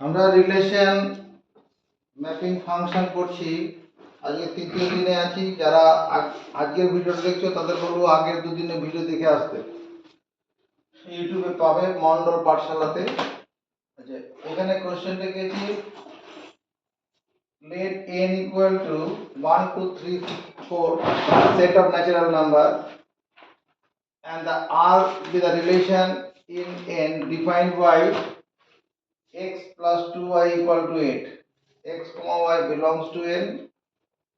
আমরা relation mapping function করছি। আজকে তৃতীয় দিনে আছি। যারা আজকের ভিডিওটা দেখছো তাদের বলবো আগের দুদিনের ভিডিও দেখে আসতে। ইউটিউবে পাবে মন্ডল পাঠশালাতে। আচ্ছা, এখানে কোশ্চেনটা দিয়েছি, let n equal to 1 2 3 4 set of natural number and the r be the relation in n defined by x plus 2y equal to 8, x comma y belongs to n।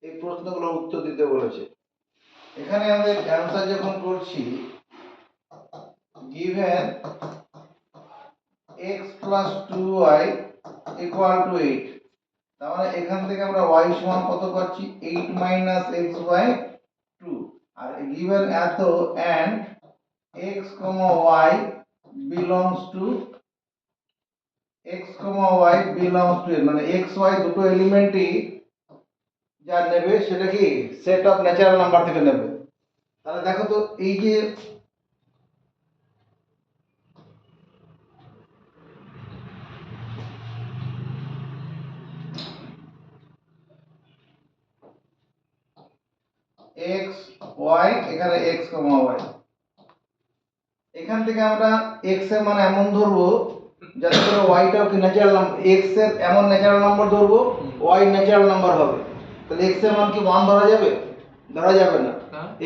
এই প্রশ্নগুলোর উত্তর দিতে বলেছে। এখানে আমাদের অ্যানসার যখন করছি, given x plus 2y equal to 8, তার মানে এখান থেকে আমরা y সমান কত পাচ্ছি, 8 minus x by 2। R given এত and x comma y belongs to n, মানে x y দুটো এলিমেন্টই যা নেবে সেটা কি সেট অফ ন্যাচারাল নাম্বার থেকে নেবে। তাহলে দেখো তো এই যে x y, এখানে x y, এখান থেকে আমরা x এর মানে এমন ধরবো যাতে করে y টাও কি ন্যাচারাল নাম্বার, x এর এমন ন্যাচারাল নাম্বার ধরবো y ন্যাচারাল নাম্বার হবে। তাহলে x এর মান কি 1 ধরা যাবে? ধরা যাবে না।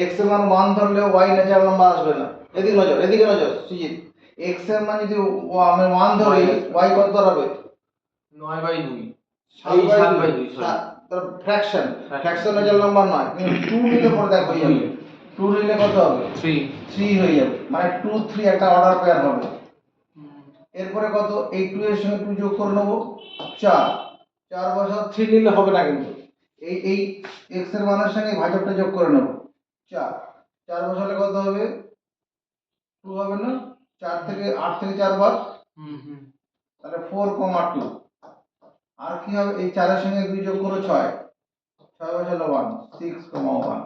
x এর মান 1 ধরলে y ন্যাচারাল নাম্বার আসবে না। এদিকে নজর সুজিত, x এর মান যদি আমি 1 ধরি, y কত দাঁড়াবে? 9/2, 7/2। তার ফ্র্যাকশন ন্যাচারাল নাম্বার নয়, কিন্তু 2 নিলে পরে দেখো হয়ে যাবে। 2 নিলে কত হবে? 3 হয়ে যাবে, মানে 2 3 একটা অর্ডার পেয়ার হবে। এরপরে কত, এই 2 এর সঙ্গে 2 যোগ করে নেব 4 বছর 3 নিলে হবে না, কিন্তু এই x এর মানের সঙ্গে ভাজকটা যোগ করে নেব 4 বছরে কত হবে? 2 হবে না? 4 থেকে 8 থেকে 4 বার, তাহলে 4,2। আর কি হবে, এই 4 এর সঙ্গে 2 যোগ করো 6 বছরে 1 6,1।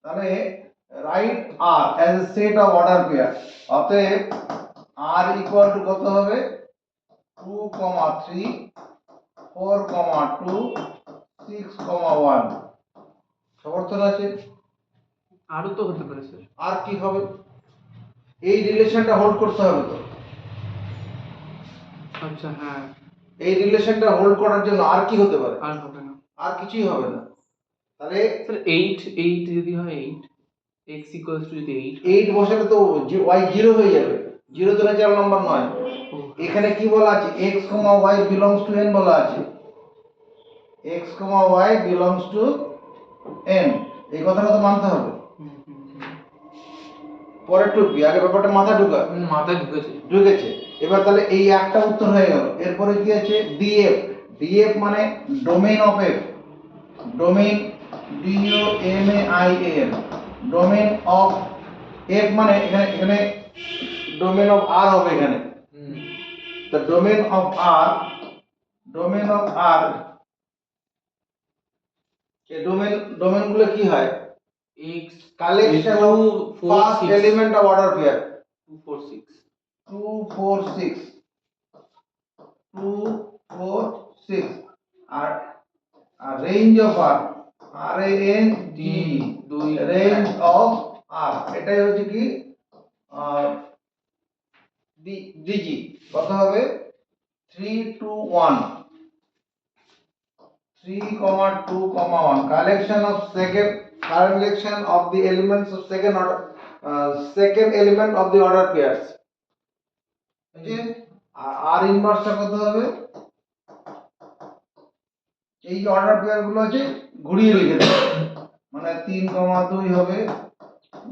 তাহলে right r as a set of order pair, অতএব r ইকুয়াল টু কত হবে? 2,3 4,2 6,1। সমর্থন আছে? আরো তো হতে পারে স্যার। আর কি হবে? এই রিলেশনটা হোল্ড করতে হবে তো। আচ্ছা, হ্যাঁ, এই রিলেশনটা হোল্ড করার জন্য আর কি হতে পারে? আর হবে না, আর কিছুই হবে না। তাহলে স্যার 8 যদি হয় 8, x ইকুয়ালস টু যদি 8 বসালে তো y 0 হয়ে যাবে। 0 তো ন্যাচারাল নাম্বার নয়। এখানে কি বলা আছে? x, y belongs to n বলা আছে। x, y belongs to n, এই কথাটা তো মানতে হবে। পরে টুকবি, আগে ব্যাপারটা মাথা মাথায় ঢুকেছে। এবার তাহলে এই একটা উত্তর হয়ে গেল। এরপরে কি আছে? df। df মানে domain of f, domain DOMAIN, domain of f মানে এখানে ডোমেইন অফ r হবে এখানে। তো ডোমেইন অফ r, এই ডোমেইন গুলো কি হয়? x collection of first element of order pair 246 আর range of r, range of r, এটাই হচ্ছে কি dg। কত হবে? 3 2 1 3,2,1 collection of the elements of second element of the order pairs। ওকে, আর ইনভার্সটা কত হবে? এই যে অর্ডার পেয়ার গুলো আছে ঘুরিয়ে লিখে দেব, মানে 3,2 হবে,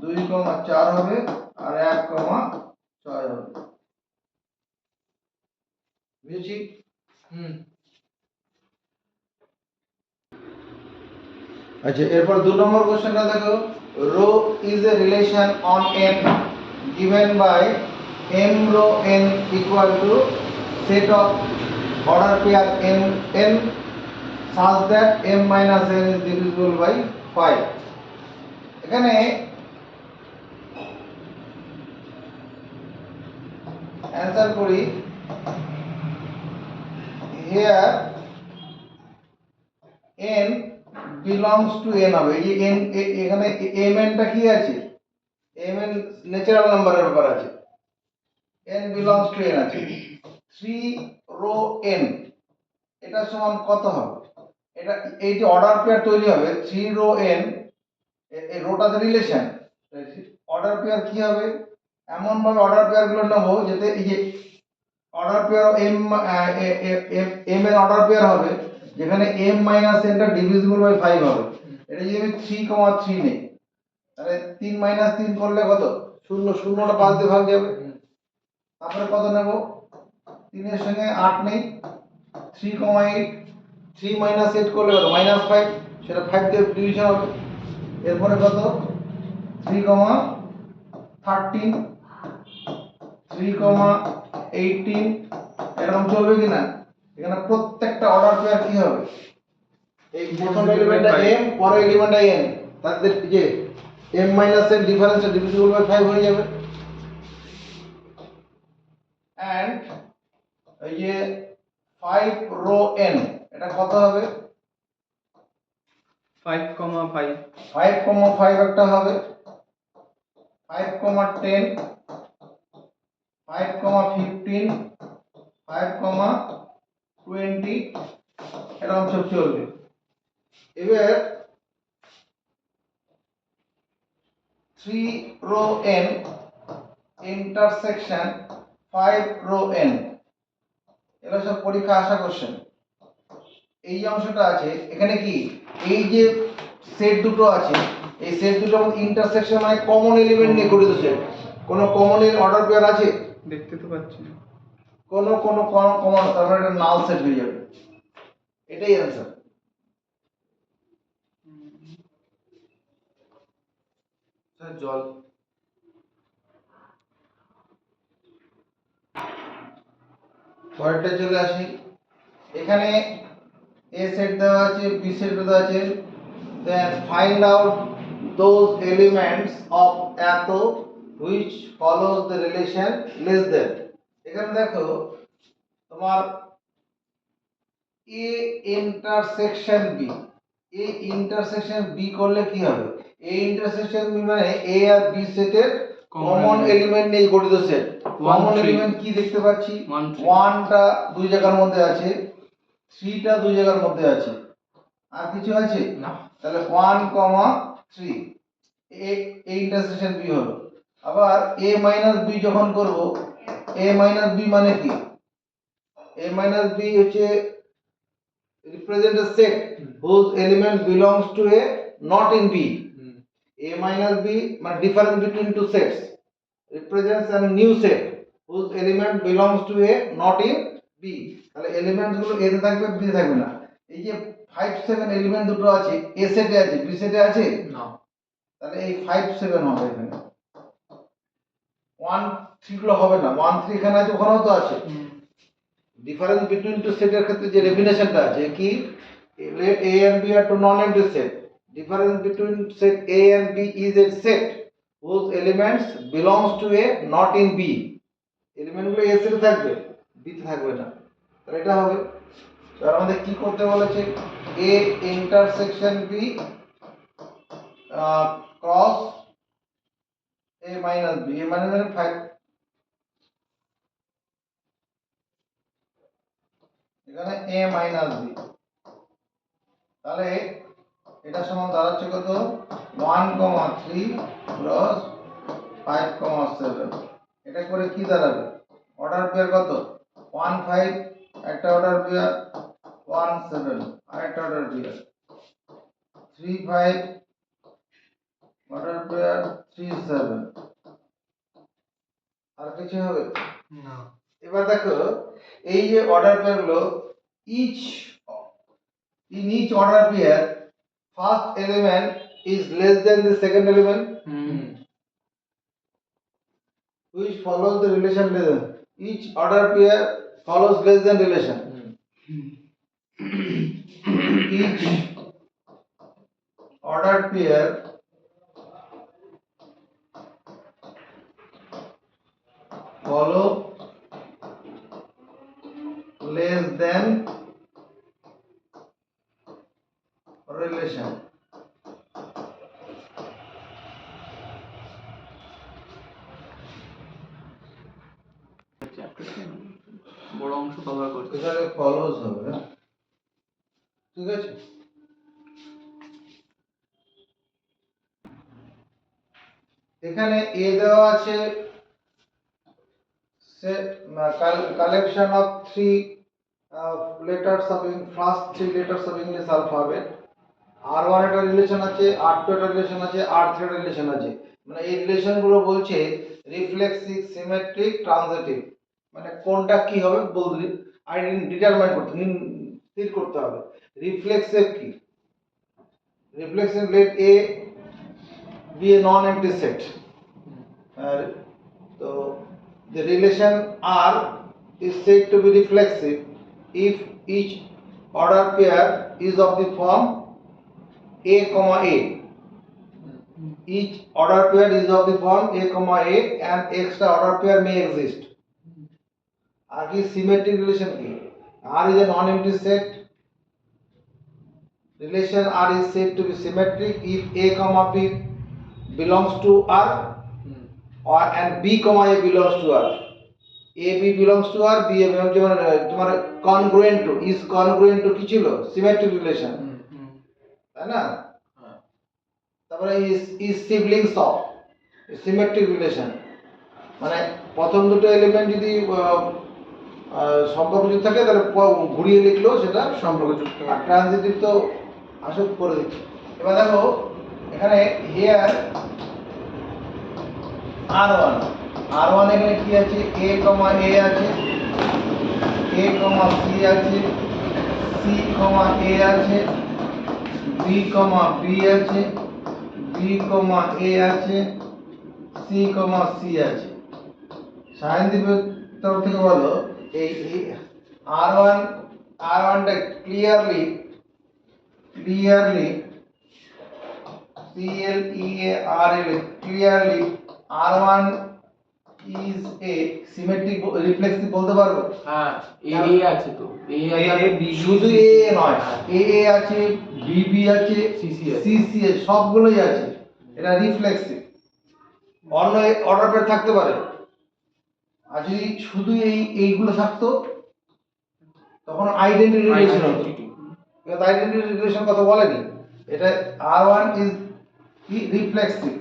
2,4 হবে আর 1,6 হবে। বুঝেছি? আচ্ছা, এরপর 2 নম্বর কোশ্চেনটা দেখো, rho is a relation on n given by m row n equal to set of order pair n such that m minus n is divisible by 5। এখানে অ্যানসার করি, here n belongs to n হবে এই যে n এখানে mn টা কি আছে mn natural নাম্বারের ব্যাপার আছে n belongs to n আছে 3 রো n এটা সমান কত হবে এটা এই যে অর্ডার পেয়ার তৈরি হবে 3 রো n এই রোটাতে রিলেশন অর্ডার পেয়ার কি হবে এমন ভাবে অর্ডার পেয়ার গুলো নেবো যাতে এই যে অর্ডার পেয়ার m এর অর্ডার পেয়ার হবে যেখানে m মাইনাস n টা ডিভিজিবল বাই 5 হবে এটা যদি আমি 3,3 নেই তাহলে 3 মাইনাস 3 করলে কত 0 0টা 5 দিয়ে ভাগ যাবে তারপরে কত নেব 3 এর সঙ্গে 8 নেই 3,8 3 মাইনাস 8 করলে কত মাইনাস 5 সেটা 5 দিয়ে ডিভিশন হবে এরপরে কত 3,13 3,18 এরকম চলবে কিনা এখানে প্রত্যেকটা অর্ডার পেয়ার কি হবে এই প্রথম এলিমেন্টটা m পরের এলিমেন্টটা n তাদের যে m minus n difference divisible by 5 হয়ে যাবে এন্ড এই যে 5 রো n এটা কত হবে 5,5 5,5 একটা হবে 5,10 5,15 5,20 এরকম সব চলবে এবার 3 rho n intersection 5 rho n এগুলো সব পরীক্ষা আসা কোশ্চেন এই যে অংশটা আছে এখানে কি এই যে সেট দুটো আছে এই সেট দুটোর মধ্যে ইন্টারসেকশন মানে কমন এলিমেন্ট নিয়ে গঠিত সেট কোন কমন এর অর্ডার পেয়ার আছে দেখতে তো পাচ্ছি না কোন কমন তারপরে এটা নাল সেট হয়ে যাবে এটাই অ্যানসার স্যার জল পরেরটা চলে আসি এখানে এ সেট দেওয়া আছে বি সেট দেওয়া আছে then find out those elements of এত which follows the relation less than এখানে দেখো তোমার a intersection b a intersection b করলে কি হবে a intersection b মানে a আর b সেটের কমন এলিমেন্ট নিয়ে গঠিত সেট কমন এলিমেন্ট কি দেখতে পাচ্ছি 1 টা দুই জায়গার মধ্যে আছে 3 টা দুই জায়গার মধ্যে আছে আর কিছু আছে না তাহলে 1, 3 a ইন্টারসেকশন b হলো আবার a b যখন করব a b মানে কি a b হচ্ছে represent a set whose element belongs to a not in b a b মানে difference between two sets represents a new set whose element belongs to a not in b তাহলে elements গুলো a তে থাকবে b তে থাকবে না এই যে 5 7 এলিমেন্ট দুটো আছে a সেটে আছে b সেটে আছে না তাহলে এই 5 7 হবে এখানে 1 3 গুলো হবে না 1 3 এখানে আছে ওখানেও তো আছে ডিফারেন্স বিটুইন টু সেটের ক্ষেত্রে যে ডেফিনেশনটা আছে কি let a and b are two non-empty set difference between set a and b is a set whose elements belongs to a not in b element গুলো a সেটে থাকবে b তে থাকবে না তাহলে এটা হবে তার আমাদের কি করতে বলেছে a intersection b cross a minus b a minus 5 এখানে a minus b তাহলে এটা সমান দাঁড়াচ্ছে কত 1,3 প্লাস 5,7 এটা করে কি দাঁড়াবে অর্ডার পেয়ার কত 1 5 একটা অর্ডার পেয়ার 1 7 আরেকটা অর্ডার পেয়ার 3 5 অর্ডার পেয়ার 3 7 আর কিছু হবে না এবার দেখো এই যে অর্ডার পেয়ার গুলো each in each order pair first element is less than the second element which follows the relation less than each order pair follows less than relation each order pair follow less than বড় অংশ cover করছে। এখানে follows হবে, হ্যাঁ? ঠিক আছে। এখানে এ দেওয়া আছে collection of three letters of first three letters of English alphabet. R1 একটা রিলেশন আছে, R2 একটা রিলেশন আছে, R3 একটা রিলেশন আছে। মানে এই রিলেশন গুলো বলছে রিফ্লেক্সিভ, সিমেট্রিক, ট্রানজিটিভ। মানে কোনটা কি হবে বলতে ডিটারমাইন করতে, স্থির করতে হবে। রিফ্লেক্সিভ কি? Reflexive let A be a non-empty set. So the relation R is said to be reflexive if each order pair is of the form A, A. Each order pair is of the form A, A and extra order pair may exist. আর কি symmetric relation কি? R is a non-empty set. Relation R is said to be symmetric if A, B belongs to R or and B, A belongs to R. A, B belongs to R, B, A belongs to R. তোমার congruent to is congruent to কি ছিল? Symmetric relation. তাই না? তারপরে is siblings of symmetric relation. মানে প্রথম দুটো element যদি সম্পর্কযুক্ত থাকে তাহলে ঘুরিয়ে লিখলেও সেটা সম্পর্কযুক্ত। আর ট্রানজিটিভ তো আসল করে দিচ্ছে। এবার দেখো এখানে হিয়ার R1 এখানে কি আছে? A, A আছে, A, C আছে, C, A আছে, B, B আছে, B, A আছে, C, C আছে। সায়নদীপের তরফ থেকে বলো এই R1টা clearly clearly R1 is a symmetric reflexive বলতে পারবো? হ্যাঁ, A আছে তো, A আছে, শুধু A নয়, A আছে, BB আছে, CC আছে, সবগুলোই আছে। এটা রিফ্লেক্সিভ। অন্য অর্ডার পেয়ার থাকতে পারে। আর যদি শুধু এইগুলো থাকতো তখন আইডেন্টিটি রিলেশন হতো। এটা আইডেন্টিটি রিলেশন কথা বলেনি। এটা R1 is reflexive,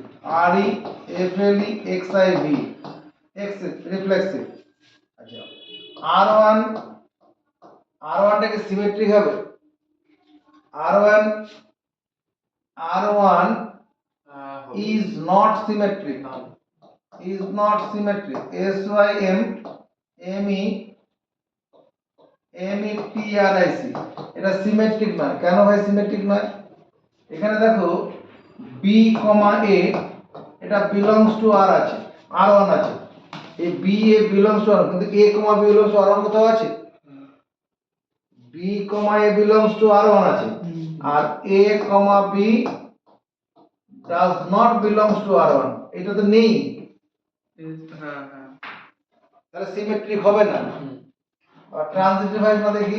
REFLEXIV reflexive। আচ্ছা R1টা কি সিমেট্রিক হবে? R1 is not symmetric, SYMMETRIC এটা সিমেট্রিক নয়। কেন ভাই সিমেট্রিক নয়? এখানে দেখো B, A এটা belongs to R আছে, R1 আছে। এই B, A belongs to R কিন্তু A, B belongs to R1 কোথাও আছে? B, A belongs to R1 আছে আর A, B does not belongs to R1 এটা তো নেই। হ্যাঁ, তাহলে সিমেট্রিক হবে না। আর ট্রানজিটিভ হয় না দেখি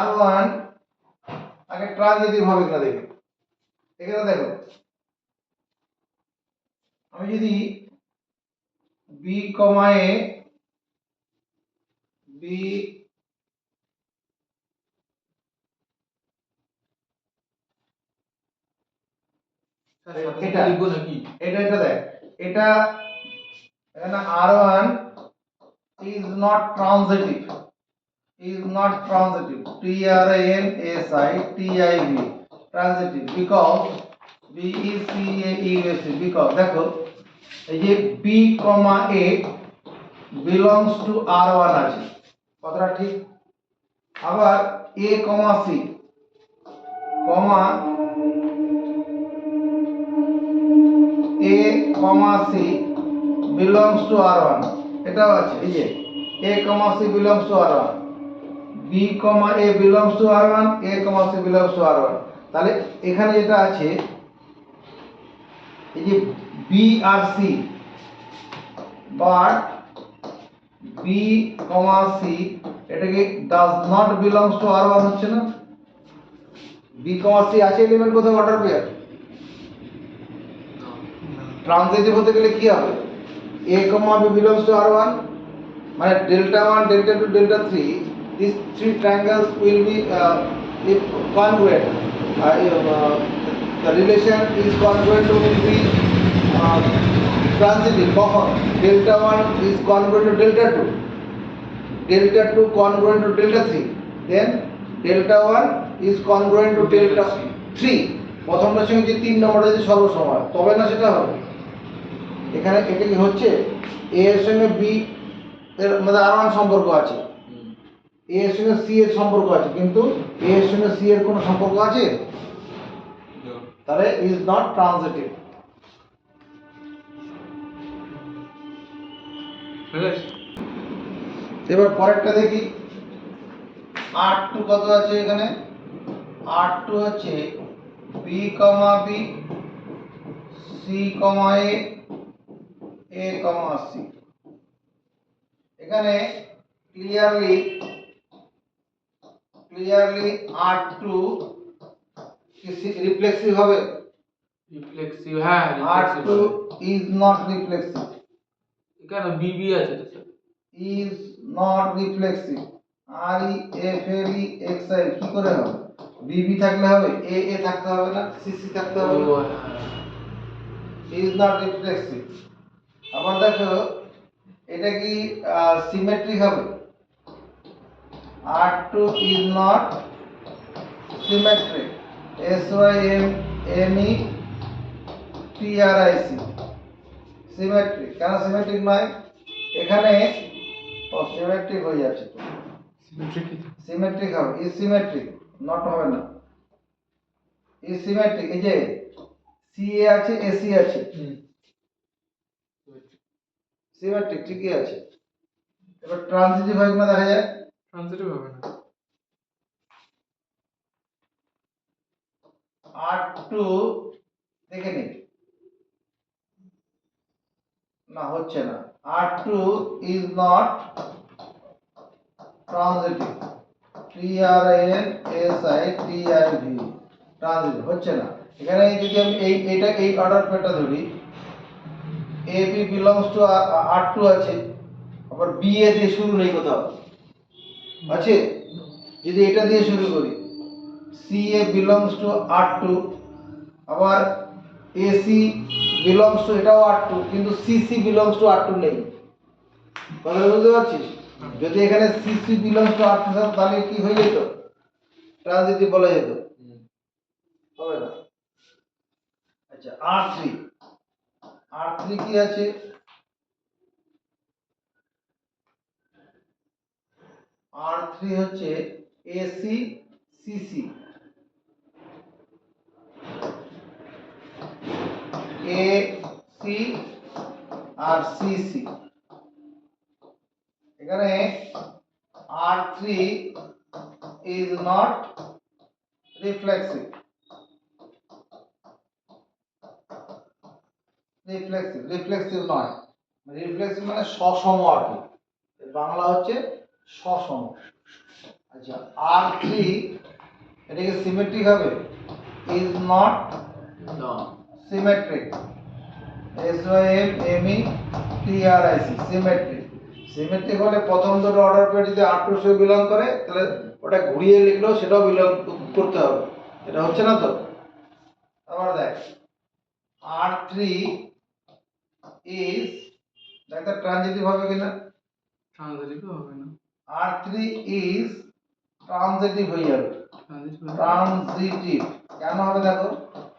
R1 আগে ট্রানজিটিভ হবে কিনা দেখি। এখানে দেখো আমি যদি B, A B এটা লিখবো নাকি? এটা দেখ এটা এখানে R1 is not transitive TRANSITIV transitive because because দেখো এই যে B, A belongs to R1 আছে, কথাটা ঠিক। আবার A, C C belongs to R1 এটাও আছে। এই যে A, C belongs to R1, B, A belongs to R1, A, C belongs to R1। তাহলে এখানে যেটা আছে এই যে B R C but B, C এটাকে does not belongs to R1 হচ্ছে না? B, C আছে এলিমেন্ট কোথাও অর্ডার পেয়ার? ট্রানজিটিভ হতে গেলে কি হবে? A, B belongs to R1 মানে delta 1, delta 2, delta 3, these three triangles will be if congruent. The relation is congruent will be transitive. কখন delta 1 is congruent to delta 2, delta 2 congruent to delta 3, then delta 1 is congruent to delta 3. প্রথমটার সঙ্গে যে 3 নম্বরটা যদি সর্বসমান, তবে না সেটা হবে। এখানে এটা কি হচ্ছে, a এর সঙ্গে b এর মধ্যে আর সম্পর্ক আছে, a এর সঙ্গে c এর সম্পর্ক আছে, কিন্তু a এর সঙ্গে c এর কোনো সম্পর্ক আছে, তাহলে ইজ নট ট্রানজিটিভ। এবার পরেরটা দেখি, R2 কত আছে এখানে, R2 হচ্ছে b, b, c, a, c। এখানে ক্লিয়ারলি R2 কি রিফ্লেক্সিভ হবে? রিফ্লেক্সিভ, হ্যাঁ R2 is not reflexive, কেন বিবি আছে তো sir, is not reflexive, REFLEXI কি করে হবে? BB থাকলে হবে, AA থাকতে হবে না, CC থাকতে হবে না, is not reflexive। আবার দেখো এটা কি সিমেট্রিক হবে? R2 is not symmetric, SYMMETRIC, symmetric. কেন সিমেট্রিক নয়? এখানে সিমেট্রিক হয়ে যাচ্ছে, সিমেট্রিক হবে, ইজ সিমেট্রিক, নট হবে না, ইজ সিমেট্রিক। এই যে সিএ আছে, এসি আছে, সিমেট্রিক ঠিকই আছে। এবার ট্রানজিটিভ হয় কিনা দেখা যায়, ট্রানজিটিভ হবে না। R2 দেখে নিই, না হচ্ছে না, R2 is not transitive, TRANSITIV, transitive হচ্ছে না। এখানে যদি আমি এই অর্ডার পেটা ধরি, AB belongs to R2 আছে, আবার BA দিয়ে শুরু নেই কোথাও আছে, যদি এটা দিয়ে শুরু করি, CA belongs to R2, আবার AC belongs to এটাও R2, কিন্তু CC belongs to R2 নেই। কথা বুঝতে পারছিস? যদি এখানে CC belongs to R2 থাকতো তাহলে কি হয়ে যেত, ট্রানজিটিভ বলা যেত, হবে না। আচ্ছা R3 কি আছে, R3 হচ্ছে AC CC, AC আর CC। এখানে R3 is not reflexive, reflexive নয়, রিফ্লেক্সিভ মানে সসম আর কি, বাংলা হচ্ছে সসম। আচ্ছা R3 এটা কি সিমেট্রিক হবে? Is not symmetric, SYMMETRIC, symmetric. Symmetric হলে প্রথম দুটো অর্ডার পেয়ে যদি R2 এর সাথে বিলং করে, তাহলে ওটা ঘুরিয়ে লিখলেও সেটাও বিলং করতে হবে, এটা হচ্ছে না তো। আবার দেখ R3 is, দেখ ট্রানজিটিভ হবে কিনা, ট্রানজিটিভ হবে না, R3 is ট্রানজিটিভ হয়ে যাবে, ট্রানজিটিভ কেন হবে দেখো,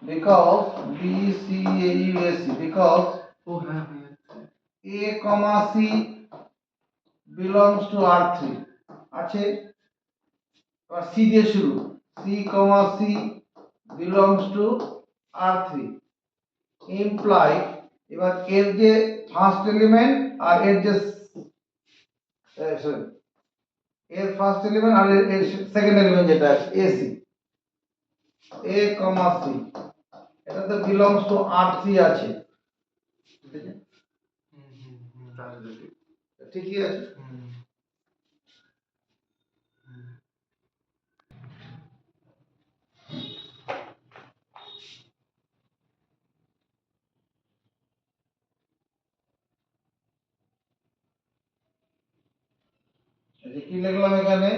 বিকজ BCAUSC, বিকজ ও হ্যাঁ A, C belongs to R3 আছে, এবার C দিয়ে শুরু, C, C belongs to R3 imply, এবার এর যে ফার্স্ট এলিমেন্ট আর এর যে সরি, এর ফার্স্ট এলিমেন্ট আর এর সেকেন্ড এলিমেন্ট যেটা আছে AC, A, C, এটা তো belongs to R3 আছে, ঠিকই আছে। কি লিখলাম এখানে,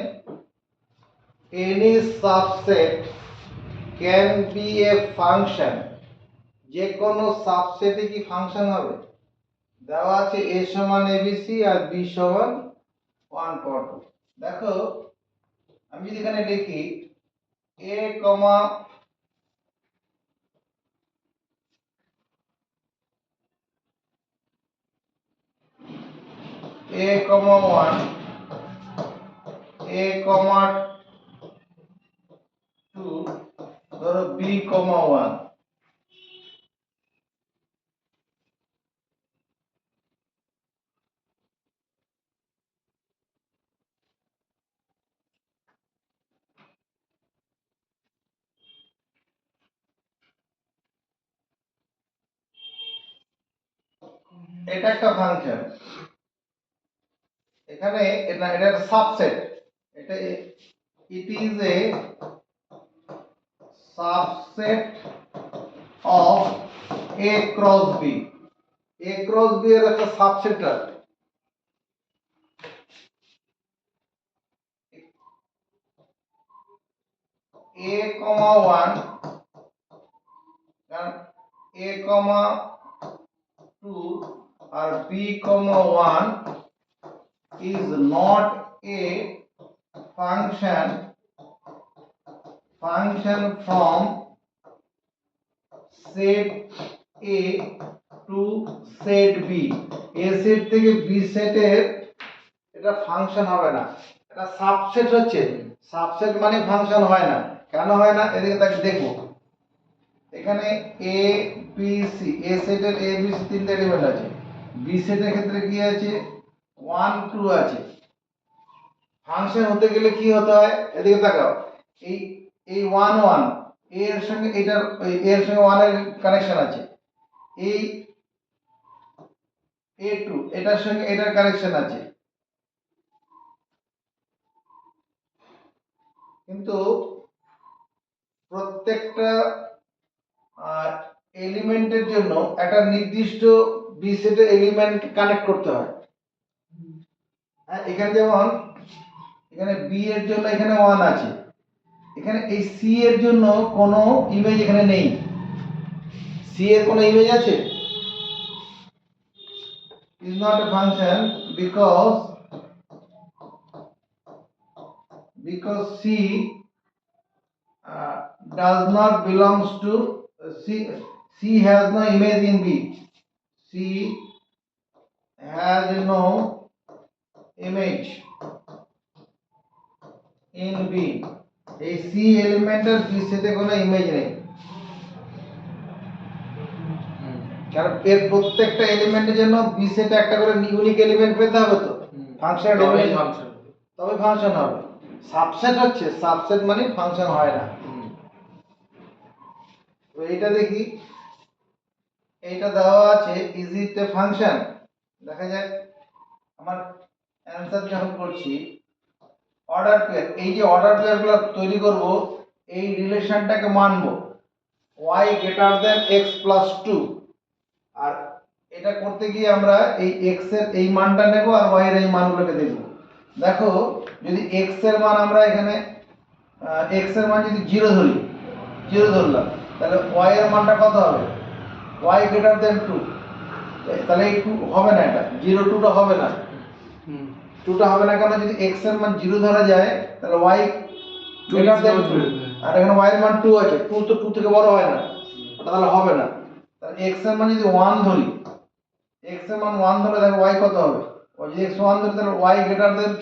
any subset can be a function, যে কোনো সাবসেটে কি ফাংশন হবে, দেওয়া আছে a সমান abc আর b সমান 1 পাওয়ার 2। দেখো আমি যদি এখানে লিখি a comma a comma 1, a কমা 2, ধরো b কমা 1, এটা একটা ফাংশন। এখানে এটা এটা একটা সাবসেট, এটা it is a subset of a cross b, a cross b এর একটা সাবসেট আছে। a comma 1 and a comma 2 or b comma 1 is not a function from set a to set b, a set থেকে b সেটের এটা function হবে না, এটা subset হচ্ছে। সাবসেট মানে ফাংশন হয় না। কেন হয় না, এদিকে তাকে দেখো, এখানে এ বি সি, এ সেটের এ বি সি তিনটে এলিমেন্ট আছে, বি সেটের ক্ষেত্রে কি আছে 1 2 আছে। ফাংশন হতে গেলে কি হতে হয়, এদিকে তাকাও, এই এই 1 1 এর সঙ্গে এটার এর সঙ্গে 1 এর কানেকশন আছে, এই a2 এটার সঙ্গে এটার কানেকশন আছে, কিন্তু প্রত্যেকটা এলিমেন্টের জন্য একটা নির্দিষ্ট বি সেটের এলিমেন্ট কানেক্ট করতে হয়। হ্যাঁ, এখানে যেমন এখানে বি এর জন্য এখানে 1 আছে, এখানে এই সি এর জন্য কোনো ইমেজ এখানে নেই। সি এর কোনো ইমেজ আছে, is not a function because C does not belongs to C has no image in B, C has no image in B, এই C এলিমেন্টের B সেটে কোনো ইমেজ নেই, কারণ এর প্রত্যেকটা এলিমেন্টের জন্য B সেটে একটা করে ইউনিক এলিমেন্ট পেতে হবে, তো ফাংশন তবে ফাংশন হবে। সাবসেট হচ্ছে, সাবসেট মানে ফাংশন হয় না। তো এইটা দেখি, এইটা দেওয়া আছে ইজ ইট এ ফাংশন, দেখা যাক আমার অ্যানসার যখন করছি অর্ডার পেয়ার, এই যে অর্ডার পেয়ারগুলো তৈরি করব, এই রিলেশনটাকে মানবো y greater than x plus 2, আর এটা করতে গিয়ে আমরা এই x এর এই মানটা নেব আর y এর এই মানগুলোকে দেখব। দেখো যদি x এর মান আমরা এখানে x এর মান যদি 0 ধরি, 0 ধরলাম, তাহলে y এর মানটা কত হবে, y গ্রেটার দেন 2, তাহলে এই 2 হবে না, এটা 0 2টা হবে না, 2টা হবে না, কারণ যদি x এর মান 0 ধরা যায় তাহলে y গ্রেটার দেন 2, আর এখানে y এর মান 2 আছে, 2 তো 2 থেকে বড় হয় না, ওটা তাহলে হবে না। তাহলে x এর মান যদি 1 ধরি, x এর মান 1 ধরে দেখো y কত হবে, ও যদি x 1 ধরে তাহলে y গ্রেটার দেন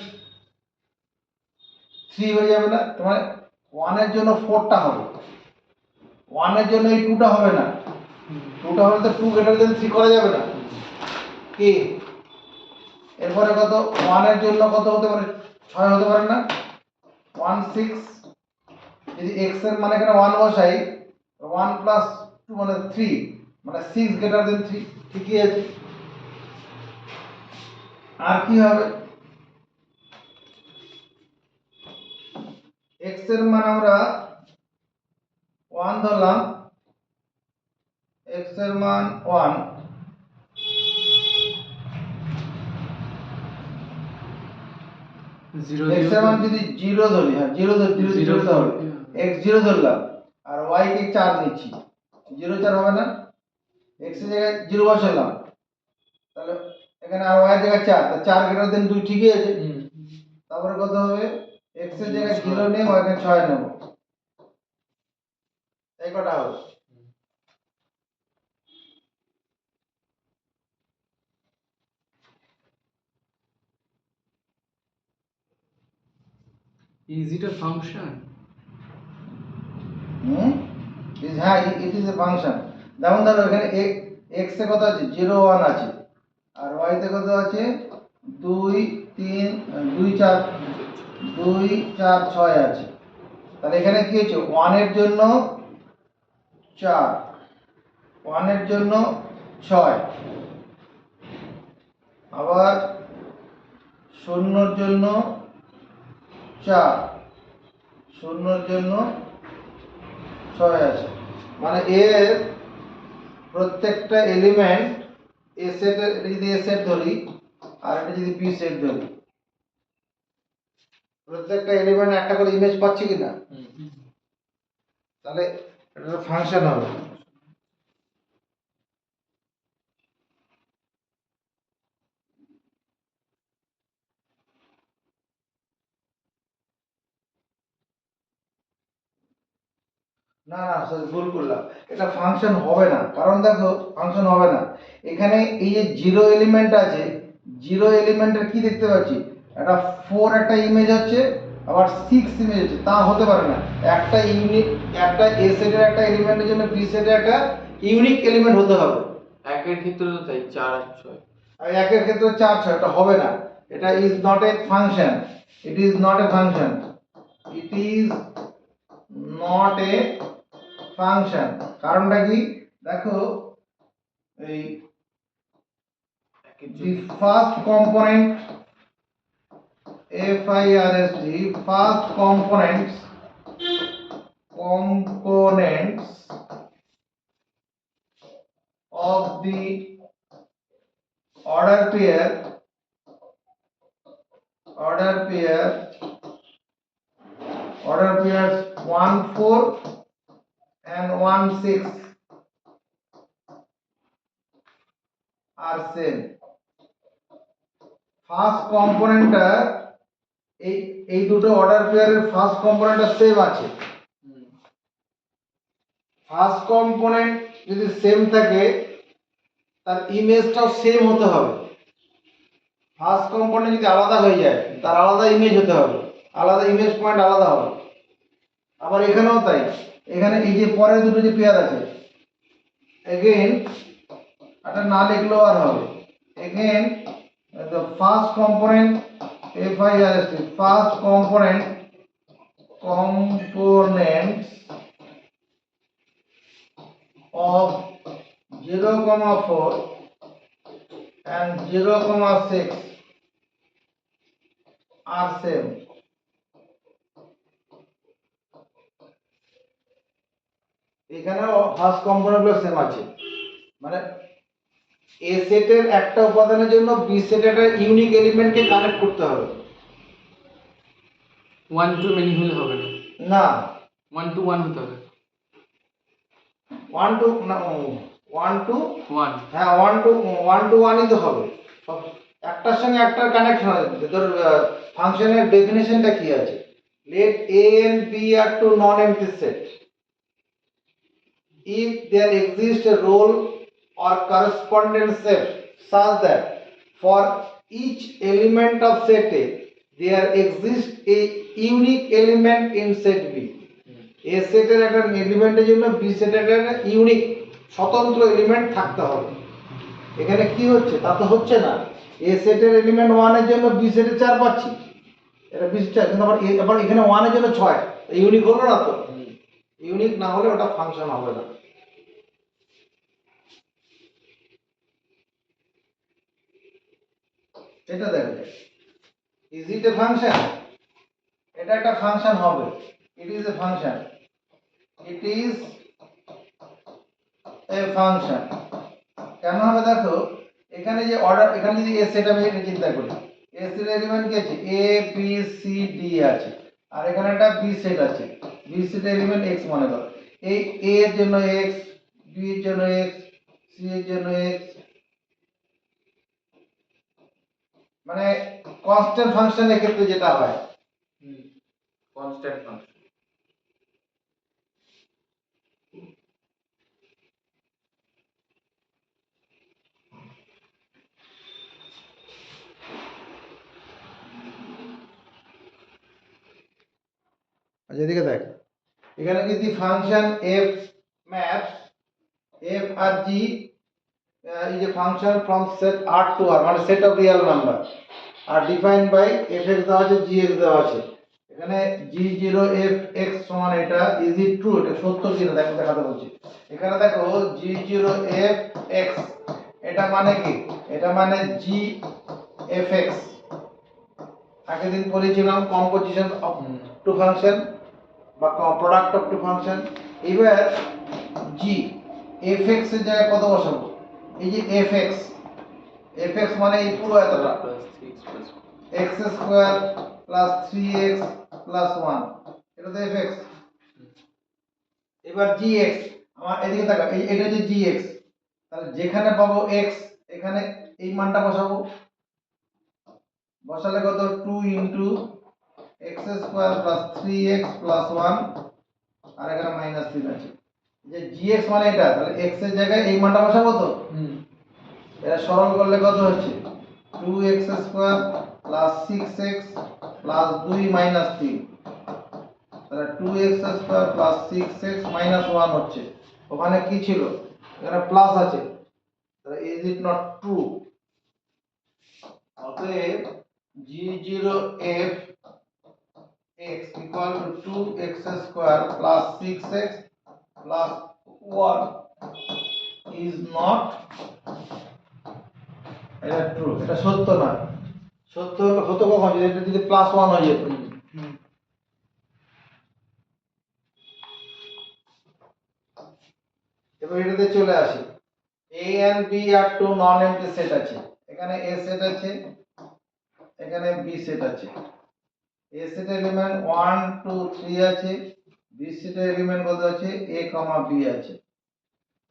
3 হয়ে যাবে না, মানে 1 এর জন্য 4টা হবে, 1 এর জন্য এই 2টা হবে না, 2টা হলে তো 2 গ্রেটার দেন 3 করা যাবে না কি। এরপরে কত, 1 এর জন্য কত হতে পারে, 6 হতে পারে না, 1 6, যদি x এর মানে এখানে 1 বসাই, 1 প্লাস 2 মানে 3, মানে 6 গ্রেটার দেন 3, ঠিকই আছে। আর কি হবে, x এর মান আমরা 1 ধরলাম, x এর মান 1, জিরো x এর মান যদি 0 ধরি, হ্যাঁ 0 ধরি, 0 জিরো ধরতে হবে, x 0 ধরলাম আর y কে 4 নিচ্ছি, 0 4 হবে না, x এর জায়গায় 0 বসালাম, তাহলে এখানে আর y এর জায়গায় 4, তা 4 গ্রেটার দেন 2 ঠিকই আছে। তারপরে কত হবে, x এর জায়গায় 0 নেব, y কে 6 নেব, এই কটা হবে। Is it a function? হ্যাঁ ইট ইজ এ ফাংশন। যেমন ধরো এখানে x এ কত আছে, 0 1 আছে, আর y তে কত আছে, 2 3 2 4 2 4 6 আছে। তাহলে এখানে কি হচ্ছে, 1 এর জন্য 4, 1 এর জন্য 6, আবার 0 এর জন্য 4, 0 এর জন্য 6 আছে। মানে এর প্রত্যেকটা এলিমেন্ট এ সেটের, এটা যদি এ সেট ধরি আর এটা যদি বি সেট ধরি, প্রত্যেকটা এলিমেন্ট একটা করে ইমেজ পাচ্ছে কিনা, তাহলে এটা ফাংশন হবে। না না সরি ভুল করলাম, এটা ফাংশন হবে না, কারণ দেখো ফাংশন হবে না, এখানে এই যে 0 এলিমেন্ট আছে, 0 এলিমেন্টের কি দেখতে পাচ্ছি, একটা 4 একটা ইমেজ হচ্ছে, আবার 6 ইমেজ হচ্ছে, তা হতে পারে না। একটা ইউনিক, একটা এ সেটের একটা এলিমেন্টের জন্য বি সেটের একটা ইউনিক এলিমেন্ট হতে হবে। একের ক্ষেত্রে তো তাই 4 আর 6। আর একের ক্ষেত্রে 4 6, এটা হবে না, এটা is not a function, it is not a function, it is not a function. কারণটা কি দেখো, এই the first component FIRST, first components of the order pair 1 4 and 1 6 are same. First কম্পোনেন্টটা এই দুটো অর্ডার পেয়ারের ফার্স্ট কম্পোনেন্টটা সেম আছে। First component যদি same থাকে তার ইমেজটাও সেম হতে হবে। ফার্স্ট কম্পোনেন্ট যদি আলাদা হয়ে যায় তার আলাদা ইমেজ হতে হবে, আলাদা ইমেজ পয়েন্ট আলাদা হবে। আবার এখানেও তাই, এখানে এই যে পরের দুটো যে পেয়ার আছে, এগেইন এটা না লিখলেও আর হবে, again the first component FIRST, first components of 0, 4 and 0, 6 are same. এখানেও ফার্স্ট কম্পোনেন্টগুলো সেম আছে, মানে এ সেটের একটা উপাদানের জন্য বি সেটের একটা ইউনিক এলিমেন্টকে কানেক্ট করতে হবে। 1 to many হলে হবে না, না 1 to 1 হতে হবে। 1 to না 1 to 1 হ্যাঁ 1 to 1ই তো হবে, সব একটার সঙ্গে একটার কানেকশন হবে। তোর ফাংশনের ডেফিনেশনটা কি আছে, let a and b are two non-empty set if there exists a role or correspondence set such that for each element of set A there exists a unique element in set B. A সেটের একটা এলিমেন্টের জন্য B সেটের একটা unique স্বতন্ত্র element থাকতে হবে। এখানে কি হচ্ছে, তা তো হচ্ছে না, এ সেটের এলিমেন্ট 1 এর জন্য বি সেটের 4 পাচ্ছি, এটা বি সেটের, কিন্তু আবার এখানে 1 এর জন্য 6, ইউনিক হলো না তো, ইউনিক না হলে ওটা ফাংশন হবে না। এটা দেখো, ইজ ইট এ ফাংশন, এটা একটা ফাংশন হবে, it is a function, it is a function. কেন হবে দেখো, এখানে যে অর্ডার, এখানে যদি এ সেট, আমি এটা চিন্তা করি, এ এ সেট এলিমেন্ট কি আছে, এ বি সি ডি আছে, আর এখানে একটা বি সেট আছে, বি সেট এলিমেন্ট এক্স মনে করো। এই এ এর জন্য এক্স, বি এর জন্য এক্স, সি এর জন্য এক্স, মানে কনস্ট্যান্ট ফাংশনের ক্ষেত্রে যেটা হয়, কনস্ট্যান্ট ফাংশন। আচ্ছা এদিকে দেখ, এখানে যদি ফাংশন এফ ম্যাপস এফ আর G is a function from set R to R, মানে set of real number are defined by fx দেওয়া আছে, gx দেওয়া আছে। এখানে g0 fx সমান এটা is it true, এটা সত্য কিনা দেখো, দেখাতে বলছি। এখানে দেখো g0 fx, এটা মানে কি, এটা মানে g fx, আগের দিন পড়েছিলাম কম্পোজিশন অফ টু ফাংশন বা প্রোডাক্ট অফ টু ফাংশন। এবার g fx এর জায়গায় কত বসাবো, এই যে fx, fx মানে এই পুরো এতটা x square plus 3x plus 1, এটা তো fx। এবার gx, আমার এদিকে তাকাও, এটা যে gx, তাহলে যেখানে পাবো x এখানে এই মানটা বসাবো, বসালে কত 2 into x square plus 3x plus 1, আর এখানে মাইনাস 3 আছে। যে gx মানে এটা, তাহলে x এর জায়গায় এই মানটা বসাবো তো, এটা সরল করলে কত হচ্ছে 2x square plus 6x plus 2 minus 3, তাহলে 2x square plus 6x minus 1 হচ্ছে। ওখানে কি ছিল, এখানে প্লাস আছে, তাহলে ইজ ইট নট ট্রু। অতএব g0f x equal to 2x square plus 6x plus 1 is not, এটা ট্রু, এটা সত্য না। সত্য হতো কখন, যদি এটা যদি প্লাস 1 হয়ে যেত। এবার এটাতে চলে আসি, a and b are two non empty set আছে, এখানে a সেট আছে, এখানে b সেট আছে। a সেট এলিমেন্ট 1 2 3 আছে, b সেট এলিমেন্ট কত আছে, a b আছে।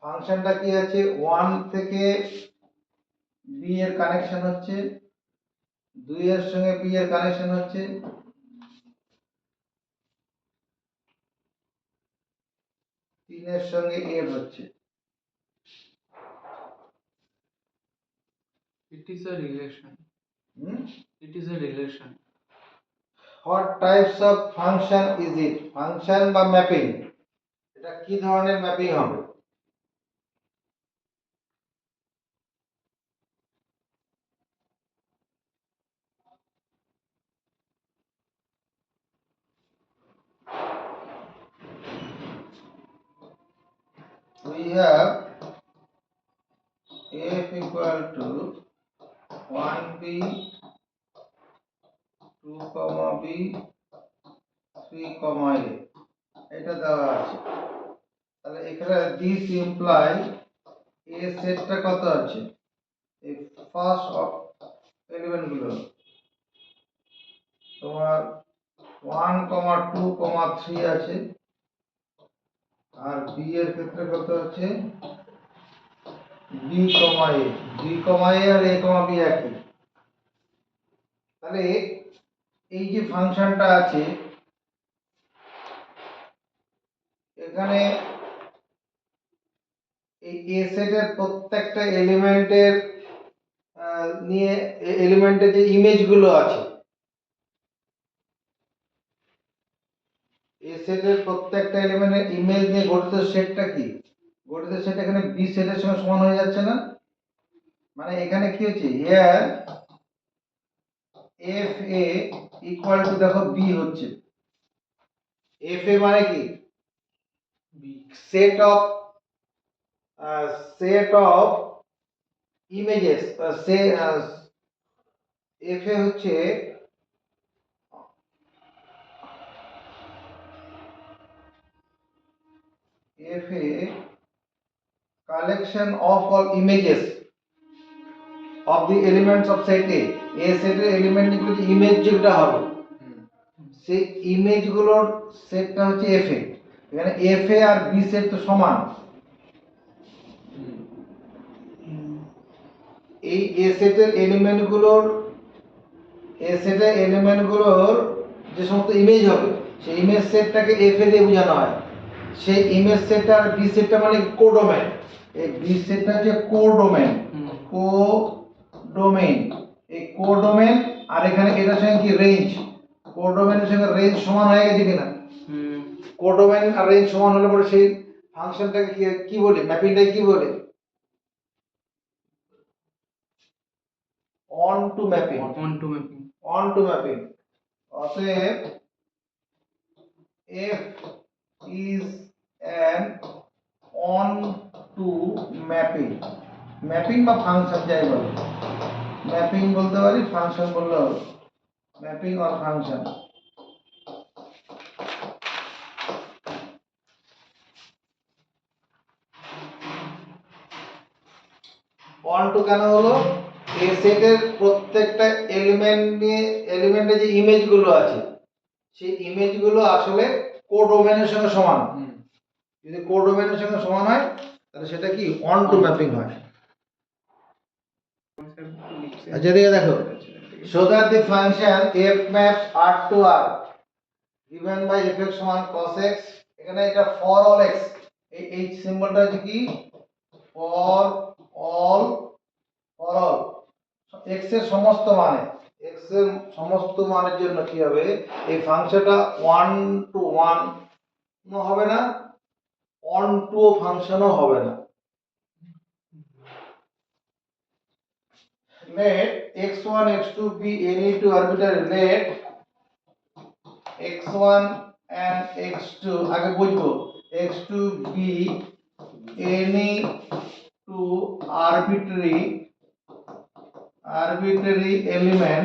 ফাংশনটা কি আছে, 1 থেকে b এর কানেকশন হচ্ছে, 2 এর সঙ্গে b এর কানেকশন হচ্ছে, 3 এর সঙ্গে a হচ্ছে। It is a relation. It is a relation. What types of function is it? Function বা ম্যাপিং, এটা কি ধরনের ম্যাপিং হবে? We have f equal to 1b 2 b 3 a, এটা দেওয়া আছে। তাহলে এখানে দিস ইমপ্লাই a সেটটা কত আছে, এই ফার্স্ট অফ এলিমেন্ট গুলো তোমার 1 2 3 আছে, আর b এর ক্ষেত্রে কত আছে b a, R a b একই। তাহলে এই যে ফাংশনটা আছে, এখানে এই a সেটের প্রত্যেকটা এলিমেন্টের নিয়ে এলিমেন্টের যে ইমেজগুলো আছে, a সেটের প্রত্যেকটা এলিমেন্টের ইমেজ নিয়ে গঠিত সেটটা কি, গঠিত সেট এখানে b সেটের সঙ্গে সমান হয়ে যাচ্ছে না? মানে এখানে কি হচ্ছে, here f a equal to দেখো b হচ্ছে, f a মানে কি B. Set of images, f a হচ্ছে f a collection of all images of the elements of set A সেটের এলিমেন্টগুলো যে ইমেজ যেটা হবে সেই ইমেজগুলোর সেটটা হচ্ছে এফ এ। এখানে এফ এ আর বি সেট তো সমান। এই এ সেটের এলিমেন্টগুলোর যে সমস্ত ইমেজ হবে সেই ইমেজ সেটটাকে এফ এ দিয়ে বোঝানো হয়। সেই ইমেজ সেটটা আর বি সেটটা মানে কোডোমেন। এই বি সেটটা হচ্ছে কোডোমেন। কোডোমেন, এই কোডোমেন আর এখানে এটার সঙ্গে কি রেঞ্জ, কোডোমেনের সঙ্গে রেঞ্জ সমান হয়ে গেছে কিনা? কোডোমেন আর রেঞ্জ সমান হলে পরে সেই ফাংশনটাকে কি বলি, ম্যাপিংটাকে কি বলি? On two mapping. On two mapping. অতএব f is an on to mapping। Mapping বা ফাংশন যাই বলে, ম্যাপিং বলতে পারি, ফাংশন বললে হবে, mapping or function. On two কেন হলো? এ সেটের প্রত্যেকটা এলিমেন্টে যে ইমেজগুলো আছে সেই ইমেজগুলো আসলে কোডোমেনের সঙ্গে সমান। যদি কোডোমেনের সঙ্গে সমান হয় তাহলে সেটা কি অন টু ম্যাপিং হয়। আচ্ছা এদিকে দেখো, so that the function f maps r to r given by fx সমান cos x, এখানে এটা for all x, এই সিম্বলটা হচ্ছে কি for all x এর সমস্ত মানে, x এর সমস্ত মানের জন্য কি হবে, এই ফাংশনটা 1 to 1 হবে না, অন টু ফাংশনও হবে না। let x1 x2 be any two arbitrary, let x1 and x2 আগে বুঝবো, x2 be any two arbitrary elements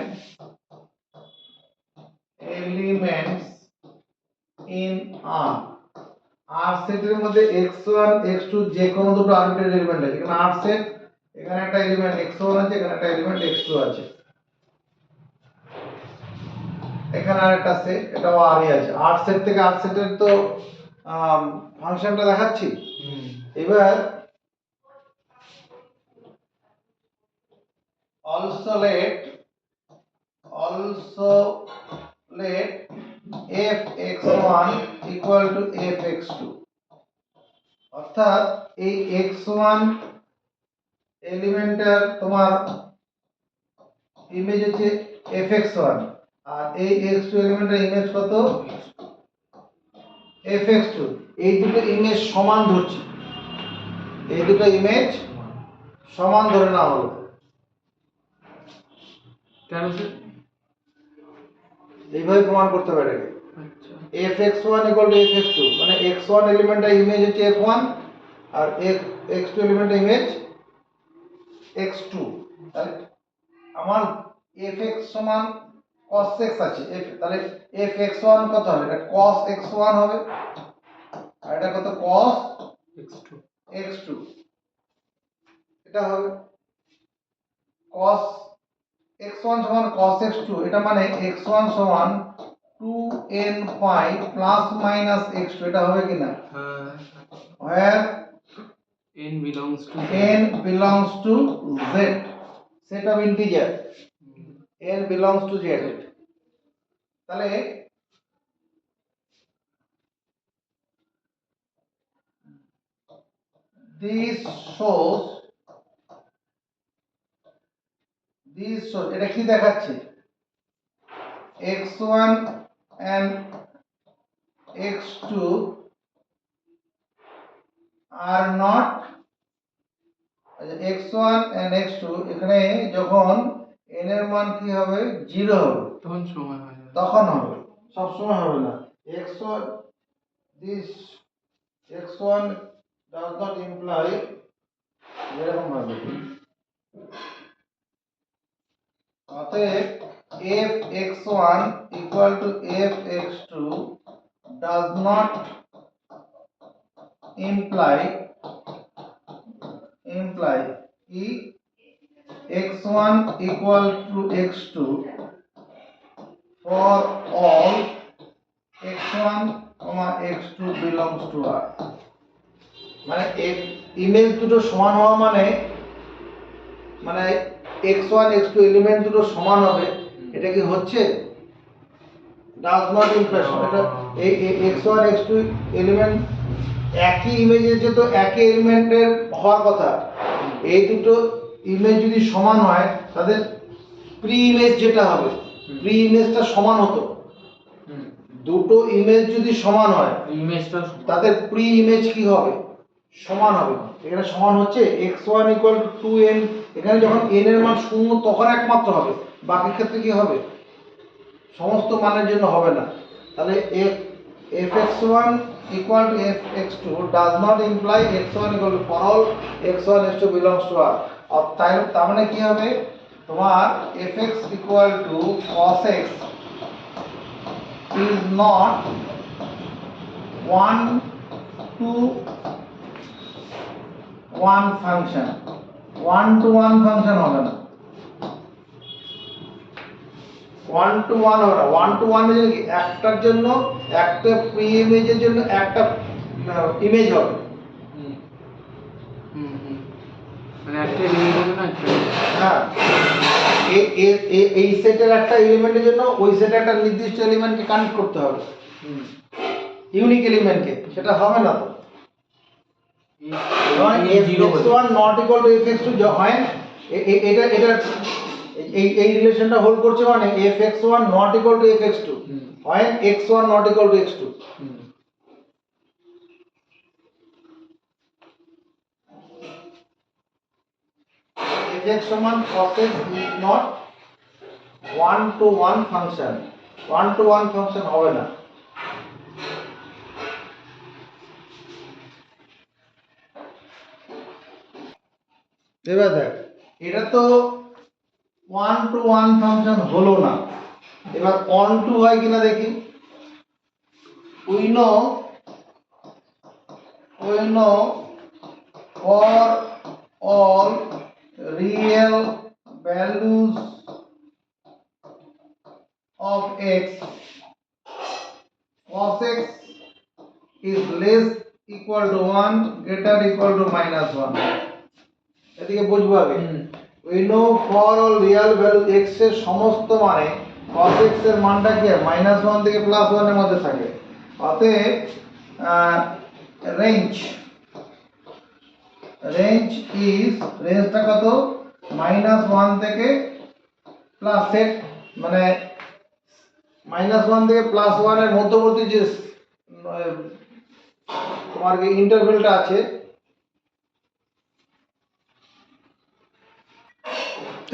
in R। R সেটের মধ্যে x1 x2 যে কোনো দুটো আরবিট্রারি এলিমেন্ট আছে। এখানে R সেট, এখানে একটা এলিমেন্ট x1 আছে, এখানে একটা এলিমেন্ট x2 আছে, এখানে আরেকটা সেট, এটাও R ই আছে। R সেট থেকে R সেটের তো ফাংশনটা দেখাচ্ছি। এবার also let fx1 equal to fx2, অর্থাৎ এই x1 এলিমেন্টের তোমার ইমেজ হচ্ছে fx1 আর এই x2 এলিমেন্টের ইমেজ কত, fx2। এই দুটো ইমেজ সমান ধরছি, এই দুটো ইমেজ সমান ধরে না হলো কেন স্যার? এইভাবে প্রমাণ করতে পারে fx1 equal to fx2, মানে x1 এলিমেন্টের ইমেজ হচ্ছে f1 আর x2 এলিমেন্টের ইমেজ x2। তাহলে আমার fx সমান cos x আছে, তাহলে fx1 কত হবে, এটা cos x1 হবে আর এটা কত cos x2, এটা হবে cos x1 সমান cos x2, এটা মানে x1 সমান 2n pi plus minus x2, এটা হবে কিনা? where n belongs to z, set of integer n belongs to z। তাহলে this shows এটা কি দেখাচ্ছে, x1 and x2 are not, x1 and x2 এখানে যখন n এর মান কি হবে 0 হবে তখন সময় হয়, তখন হবে, সব সময় হবে না। x1 this x1 does not imply এরকম হবে। অতএব fx1 equal to fx2 does not imply কি x1 equal to x2 for all x1 x2 belongs to R। মানে ইমেজ দুটো সমান হওয়া মানে x1 x2 এলিমেন্ট দুটো সমান হবে, এটা কি হচ্ছে? Does not imply. এটা এই x1 x2 এলিমেন্ট একই ইমেজের যে তো একই এলিমেন্টের হওয়ার কথা। এই দুটো ইমেজ যদি সমান হয় তাদের প্রি ইমেজ যেটা হবে, প্রি ইমেজটা সমান হতো। দুটো ইমেজ যদি সমান হয় ইমেজটা তাদের প্রি ইমেজ কি হবে? সমান হবে। এখানে সমান হচ্ছে x1 = 2n। এখানে যখন n এর মান 0 তখন একমাত্র হবে, বাকি ক্ষেত্রে কি হবে? সমস্ত মানের জন্য হবে না। তাহলে fx1 = fx2 does not imply x1 = for all x1 x2 belongs to R। আর তার মানে কি হবে? তোমার fx = cos x is not 1-to-1 function. 1-to-1 function হবে না, 1-to-1 হবে না। 1-to-1 এর কি একটার জন্য একটা প্রি ইমেজের জন্য একটা ইমেজ হবে। মানে একটা এলিমেন্টের জন্য একটা হ্যাঁ, এই সেটের একটা এলিমেন্টের জন্য ওই সেটের একটা নির্দিষ্ট এলিমেন্টকে কানেক্ট করতে হবে, ইউনিক এলিমেন্টকে। সেটা হবে না তো। কারণ fx1 not equal to fx2 হয় এটা এই রিলেশনটা হোল্ড করছে মানে fx1 not equal to fx2 হয় x1 not equal to x2। fx সমান cos x is not 1-to-1 function. 1-to-1 function হবে না। এবার দেখ, এটা তো 1-to-1 ফাংশন হলো না। এবার অন টু হয় কিনা দেখি। we know for all real values of x cos x is less equal to 1 greater equal to -1। এদিকে বুঝবো আগে। we know for all real values x এর সমস্ত মানে cos x এর মানটা কি -1 থেকে +1 এর মধ্যে থাকে। অতএব রেঞ্জটা কত? -1 থেকে প্লাস সেট মানে -1 থেকে +1 এর মধ্যবর্তী যে তোমার কি ইন্টারভ্যালটা আছে,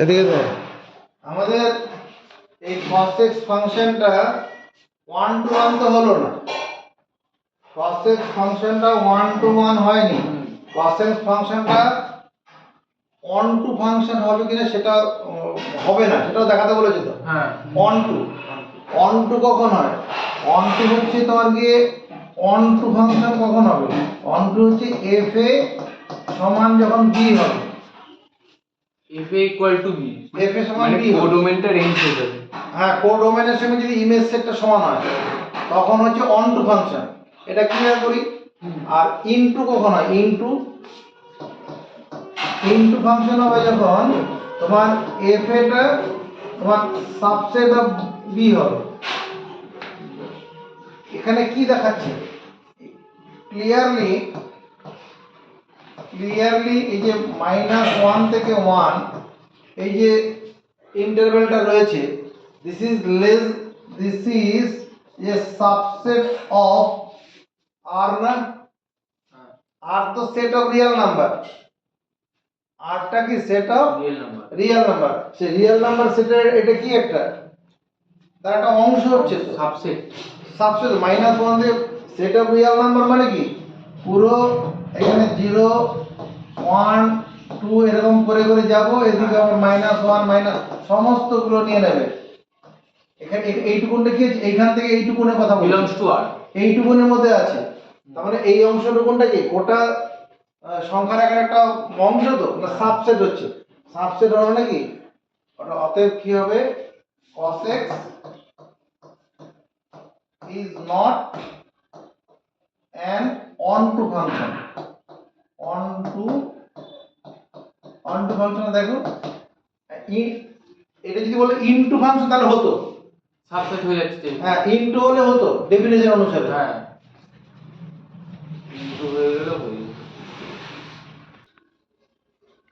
এদিকে দেখ আমাদের এই cos x ফাংশনটা 1-to-1 তো হলো না। cos x ফাংশনটা 1-to-1 হয়নি। cos x ফাংশনটা অন টু ফাংশন হবে কিনা সেটা হবে না, সেটাও দেখাতে বলেছে তো। হ্যাঁ, অন টু কখন হয়? অন টু হচ্ছে তোমার গিয়ে অন টু ফাংশন কখন হবে? অন টু হচ্ছে f a সমান যখন b হবে। f a = b, f a সমান মানে b কোডোমেনটা রেঞ্জ হয়ে যাবে। হ্যাঁ, কোডোমেনের সঙ্গে যদি ইমেজ সেটটা সমান হয় তখন হচ্ছে অন টু ফাংশন। এটা ক্লিয়ার করি। আর ইনটু কখন হয়? ইনটু ফাংশন হবে যখন তোমার f এটা তোমার সাবসেট অফ b হবে। এখানে কি দেখাচ্ছে? ক্লিয়ারলি এই যে -1 থেকে 1 এই যে ইন্টারভ্যালটা রয়েছে, this is a subset of r না? r তো সেট অফ রিয়েল নাম্বার। rটা কি set of real number. Say real number সেটের এটা কি একটা তার একটা অংশ হচ্ছে তো সাবসেট। -1 দিয়ে সেট অফ রিয়েল নাম্বার মানে কি পুরো এখানে 0 1 2 এরকম করে করে যাব, এদিকে আবার -1 সমস্তগুলো নিয়ে নেবে। এখানে এইটুকুনটা কি আছে? এইখান থেকে এইটুকুনের কথা বলছি, belongs to r, এইটুকুনের মধ্যে আছে। তার মানে এই অংশটুকুনটা কি গোটা সংখ্যার একটা অংশ তো না সাবসেট হচ্ছে। সাবসেট হবে নাকি, ওটা অতএব কি হবে, cos x is not an onto function। onto function দেখো, এটা যদি বলে ইনটু ফাংশন তাহলে হতো, সাবসেট হয়ে যাচ্ছে। হ্যাঁ ইনটু হলে হতো ডেফিনেশন অনুসারে। হ্যাঁ ইনটু হয়ে গেল হয়ে যেত।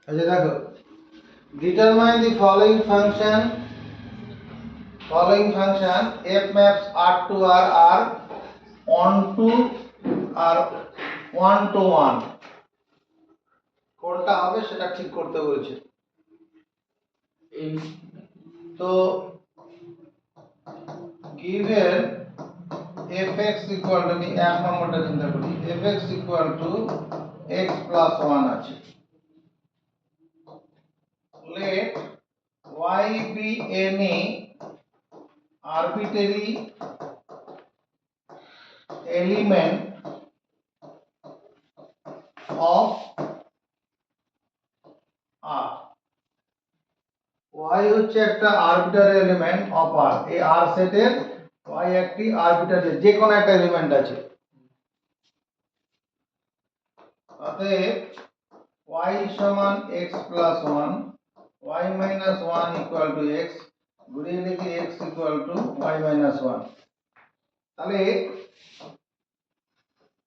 আচ্ছা দেখো, determine the following function f maps r to r are onto আর 1 to 1, কোনটা হবে সেটা ঠিক করতে বলেছে। এই তো given fx equal to, আমি এক নম্বরটা চিন্তা করি, fx equal to x plus 1 আছে, let y be any arbitrary element of r। y হচ্ছে একটা আরবিটারি এলিমেন্ট অফ r, এই r সেটের y একটি আরবিটারি যে কোনো একটা এলিমেন্ট আছে। অতএব y সমান x plus 1, y minus 1 equal to x, ঘুরিয়ে লিখি x equal to y minus 1। তাহলে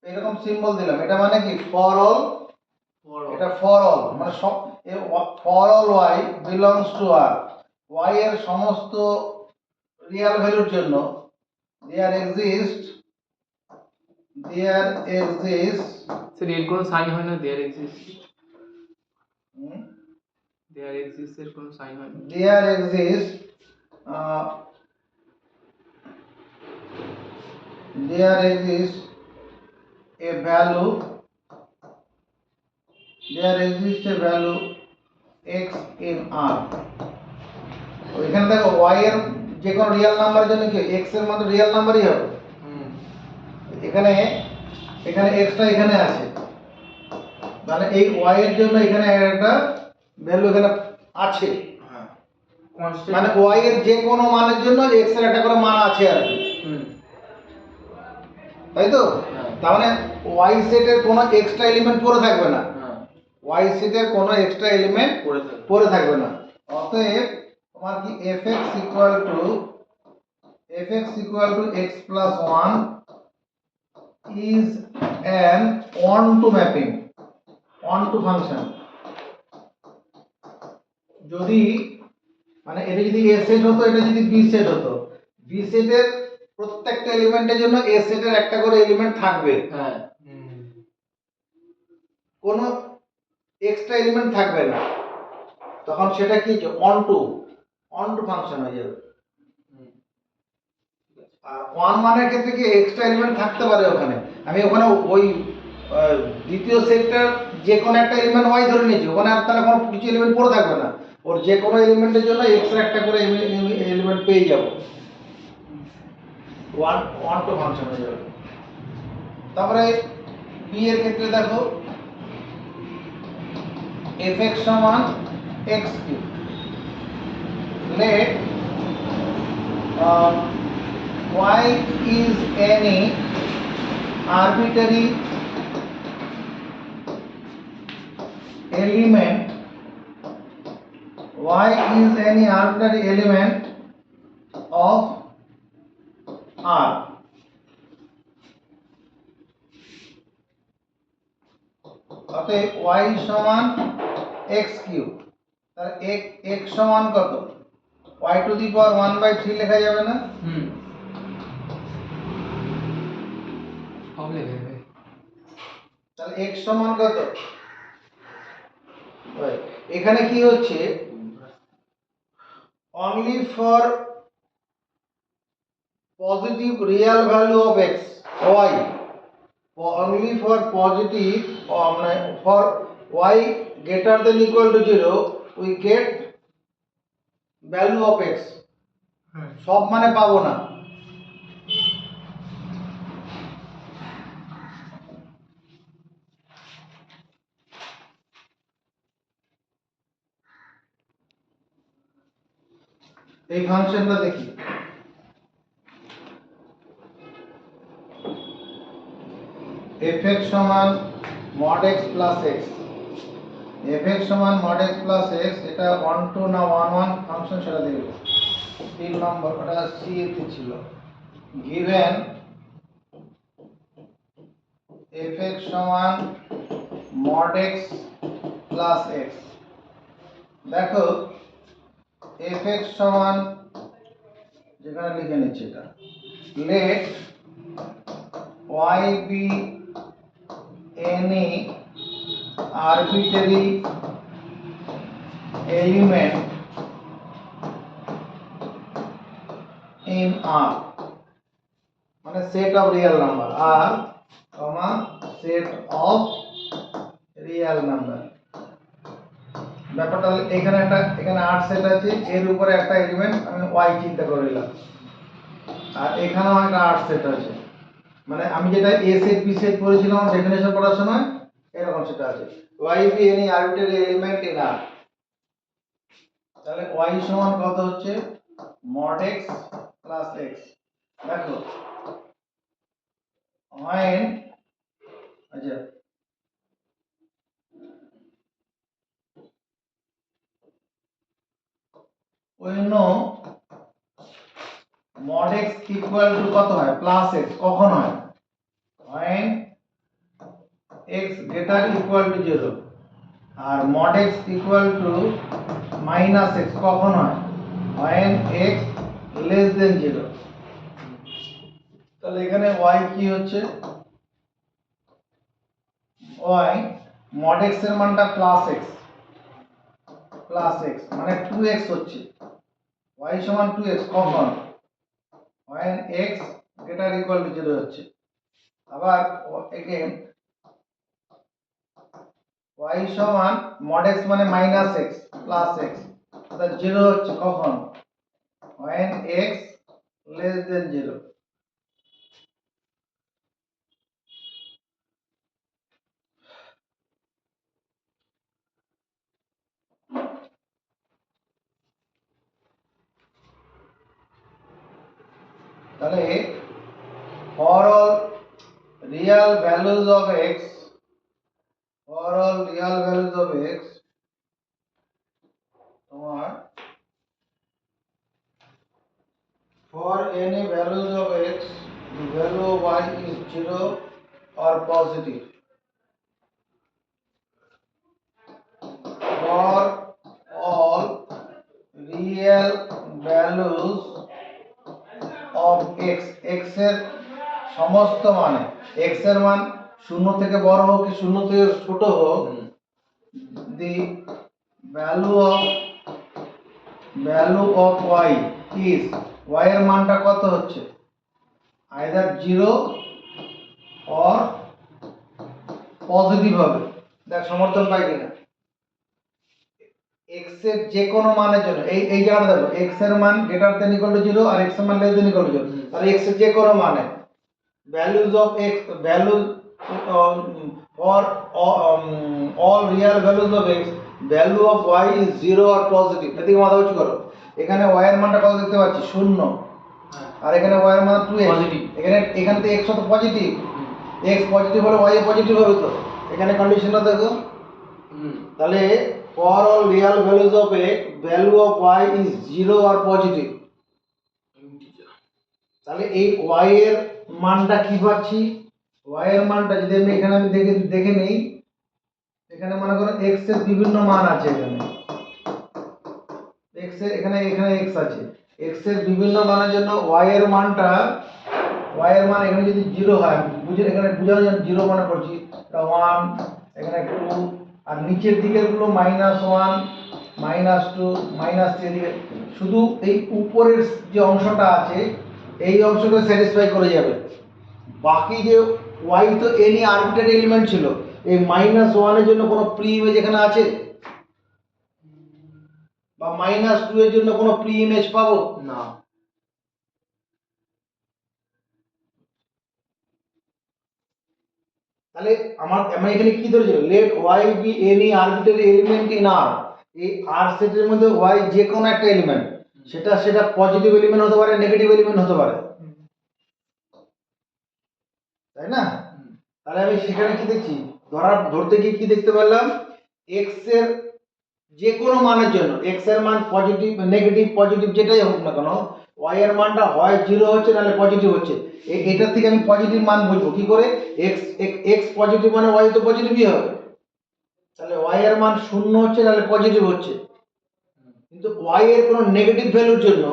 এরকম সিম্বল দিলাম, এটা মানে কি ফর অল, এটা ফর অল মানে সব, for all y belongs to r, y এর সমস্ত রিয়েল ভ্যালুর জন্য there exists স্যার এর কোনো সাইন হয় না, দেয়ার এক্সিস্ট, দেয়ার এক্সিস্ট এর কোনো সাইন হয় না। there exists uh, there exists a value x in r। তো এখানে দেখো y এর যে কোনো রিয়েল নাম্বারের জন্য কি x এর মধ্যে রিয়েল নাম্বারই হবে, এখানে x টা এখানে আছে, মানে এই y এর জন্য এখানে একটা ভ্যালু এখানে আছে, হ্যাঁ কনস্ট্যান্ট, মানে y এর যে কোনো মানের জন্য x এর একটা করে মান আছে আর কি, তাই তো? তার মানে y সেটের কোনো এক্সট্রা এলিমেন্ট পড়ে থাকবে না, y সেটের কোনো এক্সট্রা এলিমেন্ট পড়ে থাকবে না। অতএব তোমার কি fx equal to x plus 1 is an onto mapping, onto function। যদি মানে এটা যদি a সেট হতো, এটা যদি b সেট হতো, b সেটের প্রত্যেকটা এলিমেন্টের জন্য a সেটের একটা করে এলিমেন্ট থাকবে, হ্যাঁ কোনো এক্সট্রা এলিমেন্ট থাকবে না, তখন সেটা কি onto ফাংশন হয়ে যাবে। আর ওয়ান মানের ক্ষেত্রে কি এক্সট্রা এলিমেন্ট থাকতে পারে ওখানে, আমি ওখানে ওই দ্বিতীয় সেটটার যে কোনো একটা এলিমেন্ট y ধরে নিয়েছি, ওখানে আর তাহলে কোনো কিছু এলিমেন্ট পড়ে থাকবে না, ওর যে কোনো এলিমেন্টের জন্য এক্সট্রা একটা করে এলিমেন্ট পেয়ে যাব, ওয়ান টু ফাংশন হয়ে যাবে। তারপরে b এর ক্ষেত্রে দেখো fx সমান x cube, let y is any arbitrary element, y is any arbitrary element of r। অতএব y সমান x কিউব, তাহলে x সমান কত, y টু দি পাওয়ার 1/3 লেখা যাবে না? সব লেখা যাবে। তাহলে x সমান কত, এখানে কি হচ্ছে, only for positive real value of x, y, only for positive for y greater than equal to 0 we get value of x, সব মানে পাবো না। এই ফাংশনটা দেখি। fx সমান mod x plus x, fx সমান mod x প্লাস x, এটা 1 2 না 1 1 ফাংশন সেটা দেখব। 3 নম্বর ওটা সি তে ছিল, given fx সমান mod x প্লাস x। দেখো fx সমান, যেখানে লিখে নিচ্ছি এটা, let y be any arbitrary element in R, মানে set of real number R, set of real number। ব্যাপারটা এখানে এখানে 8 সেট আছে, এর উপরে একটা এলিমেন্ট আমি y চিন্তা করে নিলাম, আর এখানেও একটা 8 সেট আছে, মানে আমি যেটা a সেট b সেট করেছিলাম ডেফিনেশন পড়ার সময়, এরকম সেটা আছে y be any arbitrary element in R। তাহলে y সমান কত হচ্ছে mod x প্লাস x। দেখো when, আচ্ছা we know mod x equal to কত হয় প্লাস x, কখন হয় when x greater equal to 0, R mod x equal to minus x কখন হয় when x less than 0। তাহলে এখানে y কি হচ্ছে, y mod x এর মানটা প্লাস x, মানে 2x হচ্ছে, y সমান 2x কখন when x greater equal to 0 হচ্ছে। আবার again y সমান mod x মানে মাইনাস x প্লাস x, অর্থাৎ 0 হচ্ছে কখন when x less than 0। তাহলে for all real values of x, তোমার for any values of x the value of y is 0 or positive, for all real values of x, x এর সমস্ত মানে, x এর মান 0 থেকে বড় হোক কি 0 থেকে ছোট হোক, the value of y is, y এর মানটা কত হচ্ছে either 0 or পজিটিভ হবে। দেখ সমর্থন পাই কিনা, x এর যে কোনো মানের জন্য এই জায়গাটা দেখো, x এর মান গ্রেটার দ্যান ইকুয়াল টু 0 আর x এর মান লেস দ্যান ইকুয়াল টু 0, তাহলে x এর যে কোনো মানে values of x, values for all real values of x, value of y is 0 or positive। এদিকে মাথা উঁচু করো, এখানে y এর মানটা কত দেখতে পাচ্ছি 0, আর এখানে y এর মান 2x, এখানে তো x তো পজিটিভ, x পজিটিভ হলে y এ পজিটিভ হবে, তো এখানে কন্ডিশনটা দেখো। তাহলে for all real values of x, value of y is 0 or positive। তাহলে এই y এর মানটা কি পাচ্ছি, y এর মানটা যদি আমি এখানে দেখে নেই, এখানে মনে করো x এর বিভিন্ন মান আছে, এখানে x এর এখানে x আছে, x এর বিভিন্ন মানের জন্য y এর মান এখানে যদি 0 হয়, এখানে বোঝানোর জন্য 0 মনে করছি, এটা 1, এখানে 2, আর নিচের দিকের গুলো -1 -2 -3 দিকে, শুধু এই উপরের যে অংশটা আছে এই অংশটা স্যাটিসফাই করে যাবে, বাকি যে y তো এনি আরবিট্রারি এলিমেন্ট ছিল, এই -1 এর জন্য কোনো প্রি ইমেজ এখানে আছে, বা -2 এর জন্য কোনো প্রি ইমেজ পাবো না। তাহলে আমি এখানে কি ধরেছিল, let y be any arbitrary element in R, এই R সেটের মধ্যে y যে কোনো একটা এলিমেন্ট, সেটা পজিটিভ এলিমেন্ট হতে পারে, নেগেটিভ এলিমেন্ট হতে পারে, তাই না? তাহলে আমি সেখানে কি দেখছি, ধরতে গিয়ে কি দেখতে পারলাম, x এর যে কোনো মানের জন্য x এর মান পজিটিভ নেগেটিভ পজিটিভ যেটাই হোক না কেন, y এর মানটা হয় 0 হচ্ছে নাহলে পজিটিভ হচ্ছে। এটার থেকে আমি পজিটিভ মান বুঝবো কি করে, x পজিটিভ মানে y তো পজিটিভই হবে, তাহলে y এর মান 0 হচ্ছে নাহলে পজিটিভ হচ্ছে। কিন্তু y এর কোনো নেগেটিভ ভ্যালুর জন্য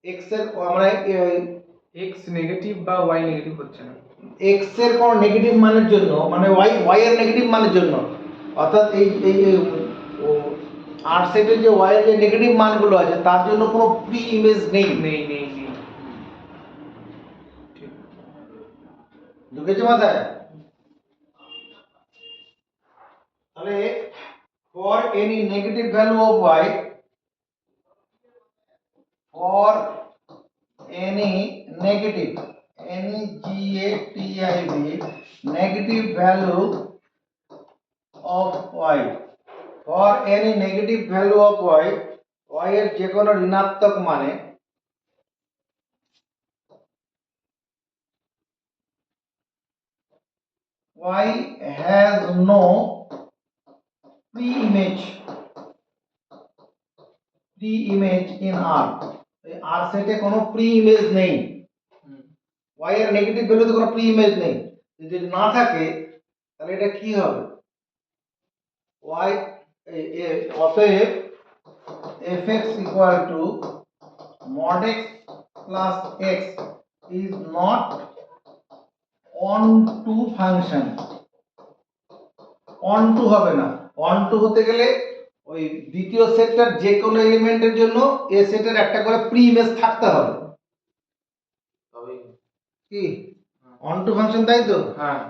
x এর আমরা x নেগেটিভ বা y নেগেটিভ হচ্ছে না, x এর কোনো নেগেটিভ মানের জন্য মানে y এর নেগেটিভ মানের জন্য, অর্থাৎ এই এই আর সেটের যে y এর যে নেগেটিভ মানগুলো আছে তার জন্য কোনো প্রি ইমেজ নেই। নেই নেই নেই ঠিক। ঢুকেছে মাথায়? তাহলে for any negative value of y, for any negative negative value of y, for any negative value of y, y এর যে কোনো ঋণাত্মক মানে y has no pre-image in R, এই R সেটে কোনো pre-image নেই, y এর নেগেটিভ ভ্যালুতে কোনো pre-image নেই। যদি না থাকে তাহলে এটা কি হবে, y অতএব fx equal to mod x plus x is not onto function, onto হবে না, onto হতে গেলে ওই দ্বিতীয় সেটটার যে কোনো এলিমেন্টের জন্য এ সেটের একটা করে প্রি ইমেজ থাকতে হবে, তবে কি onto ফাংশন, তাই তো? হ্যাঁ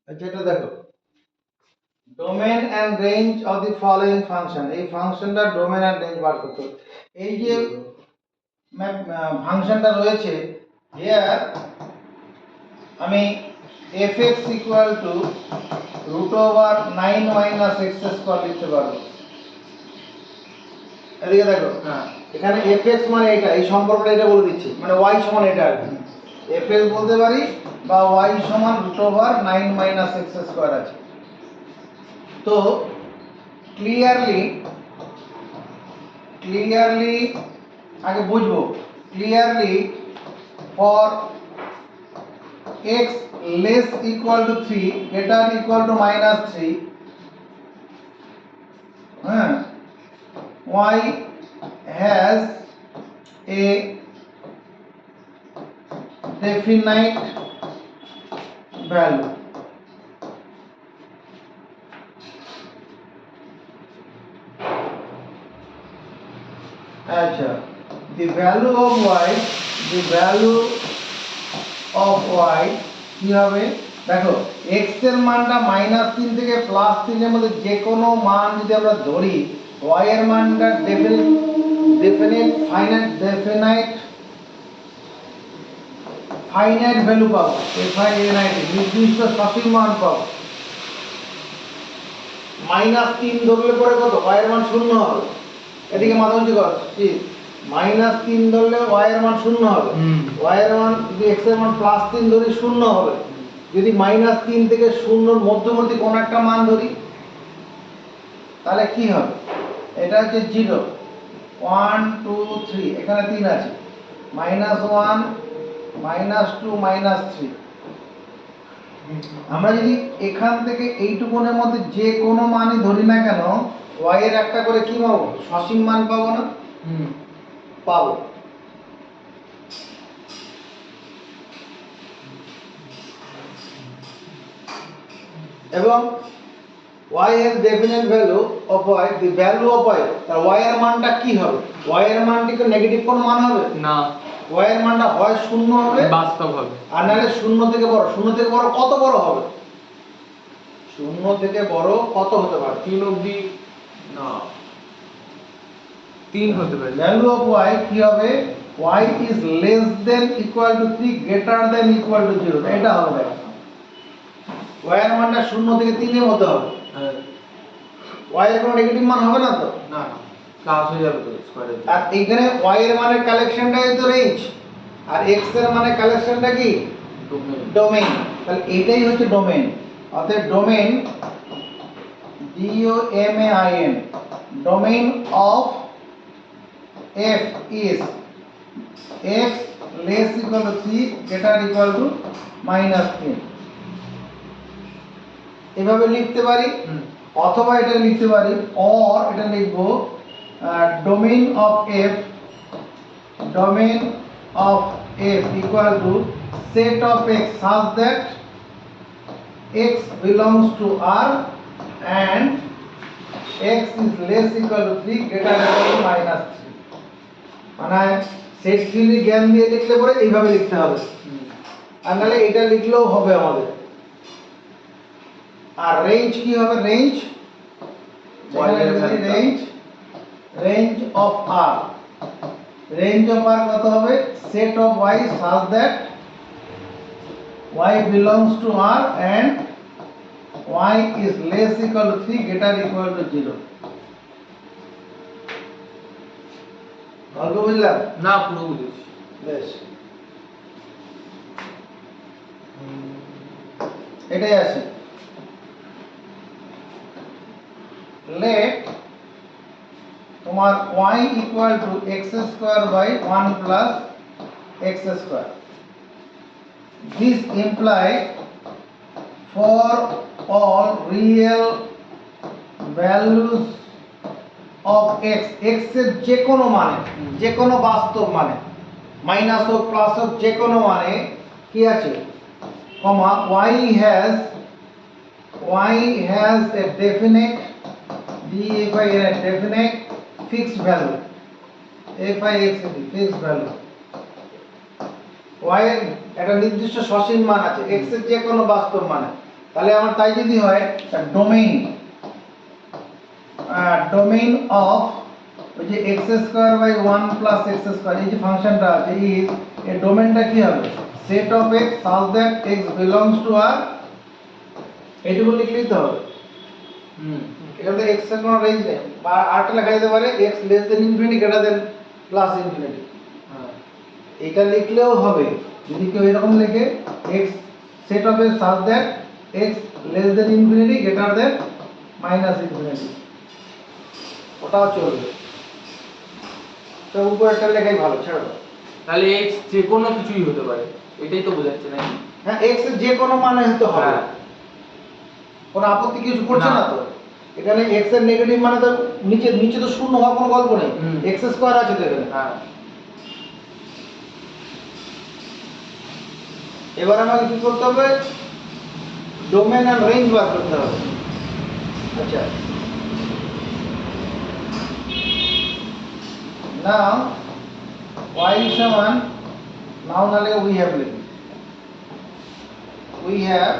আচ্ছা এটা দেখো, domain and range of the following function, এই ফাংশনটা ডোমেন এন্ড রেঞ্জ বার করতে হবে। এই যে ফাংশনটা রয়েছে হিয়ার আমি fx equal to root over 9 minus x square লিখতে পারবো। এদিকে দেখো, হ্যাঁ এখানে fx মানে এটা, এই সম্পর্কটা এটা বলে দিচ্ছি, মানে y সমান এটা আর কি, fx বলতে পারি বা y সমান root over 9 minus x square আছে। তো ক্লিয়ারলি আগে বুঝবো, clearly for x less equal to 3 greater equal to minus 3, y has a definite value, acha the value of y কি হবে, দেখো x এর মানটা -3 থেকে +3 এর মধ্যে যে কোনো মান যদি আমরা ধরি, y এর মানটা ফাইনাইট ভ্যালু পাবো, নির্দিষ্ট সঠিক মান পাবো। -3 ধরলে পরে কত, y এর মান 0 হবে, এদিকে মাথা উঁচু কর, কি -3 ধরলে y এর মান 0 হবে, y এর মান যদি x এর মান +3 ধরি 0 হবে, যদি -3 থেকে 0 এর মধ্যবর্তী কোন একটা মান ধরি তাহলে কি হবে, এটা হচ্ছে 0 1 2 3, এখানে 3 আছে, -1 -2 -3। আমরা যদি এখান থেকে এইটুকুনের মধ্যে যে কোনো মানই ধরি না কেন, y এর একটা করে কি পাবো, সসীম মান পাবো না? পাবো। এবং y has definite value of y, the value of y, তার y এর মানটা কি হবে, y এর মানটি কি নেগেটিভ কোন মান হবে না, y এর মানটা হয় 0 হবে বাস্তব হবে, আর নাহলে 0 থেকে বড়। 0 থেকে বড় কত বড় হবে, 0 থেকে বড় কত হতে পারে, 3 অবধি না, 3 হতে পারে। ভ্যালু অফ y কি হবে, y is less than equal to 3 greater than equal to 0, এটা হবে, y এর মানটা 0 থেকে 3 এর মধ্যে হবে। হ্যাঁ y এর কোনো নেগেটিভ মান হবে না তো, না না প্লাস হয়ে যাবে তো স্কয়ারের আর এইখানে y এর মানের কালেকশনটাই তো রেঞ্জ, আর x এর মানের কালেকশনটা কি ডোমেইন। ডোমেইন। তাহলে এটাই হচ্ছে ডোমেইন। অর্থাৎ domain DOMAIN domain of f is x less equal to 3 greater equal to -3। এভাবে লিখতে পারি, অথবা এটা লিখতে পারি, অর এটা লিখবো domain of f equal to set of x such that x belongs to R and x is less equal to 3 greater equal to -3। মানে সেট থিওরি জ্ঞান দিয়ে লিখলে পরে এইভাবে লিখতে হবে, আর নাহলে এটা লিখলেও হবে আমাদের। আর রেঞ্জ কি হবে, range range of R, range of R কত হবে, set of y such that y belongs to R and y is less equal to 3 greater equal to 0। অল্প বুঝলাম না পুরো বুঝেছি। বেশ, এটাই আছে। লেট তোমার y equal to x square by 1 plus x square। This imply for all real values of x, x এর যে কোনো মানে, যে কোনো বাস্তব মানে, মাইনাস হোক প্লাস হোক যে কোনো মানে কি আছে, কমা y has a definite DFI a definite fixed value, fixed value, y এর একটা নির্দিষ্ট সসীম মান আছে x এর যে কোনো বাস্তব মানে। তাহলে আমার তাই যদি হয় ডোমেইন অফ ওই যে x square by 1 plus x square, এই যে ফাংশনটা আছে ইজ এই ডোমেইনটা কি হবে, set of x such that x belongs to R, এইটুকু লিখলেই তো হবে। এখানে x এর কোনো রেঞ্জ নেই, বা আরটা লেখা যেতে পারে x less than infinity greater than plus infinity, এটা লিখলেও হবে। যদি কেউ এরকম লেখে x set of x such that x less than infinity greater than minus infinity, ওটাও চলবে। তো উপরেরটা লেখাই ভালো, ছেড়ে দাও। তাহলে x যে কোনো কিছুই হতে পারে, এটাই তো বোঝাচ্ছে নাকি? হ্যাঁ, x এর যে কোনো মানে হতে হবে, কোনো আপত্তি কিছু করছে না তো। এখানে x এর নেগেটিভ মানে তো নিচে নিচে তো শূন্য হওয়ার কোনো গল্প নেই, x স্কয়ার আছে তো এখানে। হ্যাঁ, এবার আমাকে কি করতে হবে, ডোমেইন আর রেঞ্জ বার করতে হবে। আচ্ছা, নাও y সমান, নাও না লিখে উই হ্যাভ লিখি, উই হ্যাভ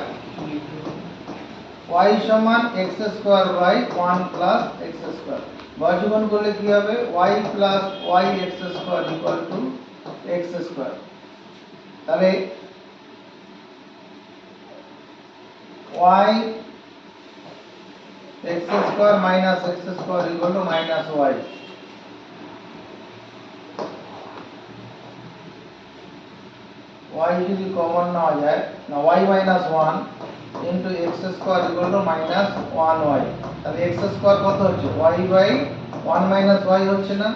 y সমান x square by 1 plus x square, বর্গমূল করলে কি হবে, y plus y x square equal to x square. তাহলে y x square minus x square equal to minus y। y যদি common নেওয়া যায় না, y minus 1 into x square equal to minus 1y। তাহলে x স্কয়ার কত হচ্ছে, y by 1 minus y হচ্ছে না।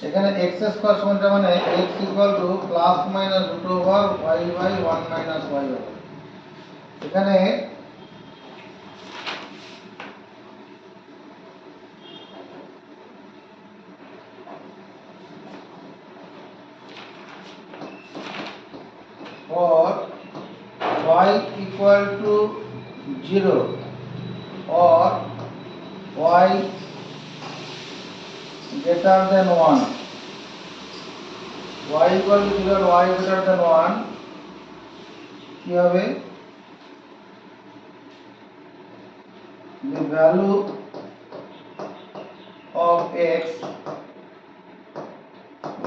এখানে x স্কয়ার সমান মানে x equal to plus minus root over y by 1 minus y হবে। এখানে for y equal to 0 or y greater than 1, y equal to 0 or y greater than 1 কি হবে the value of x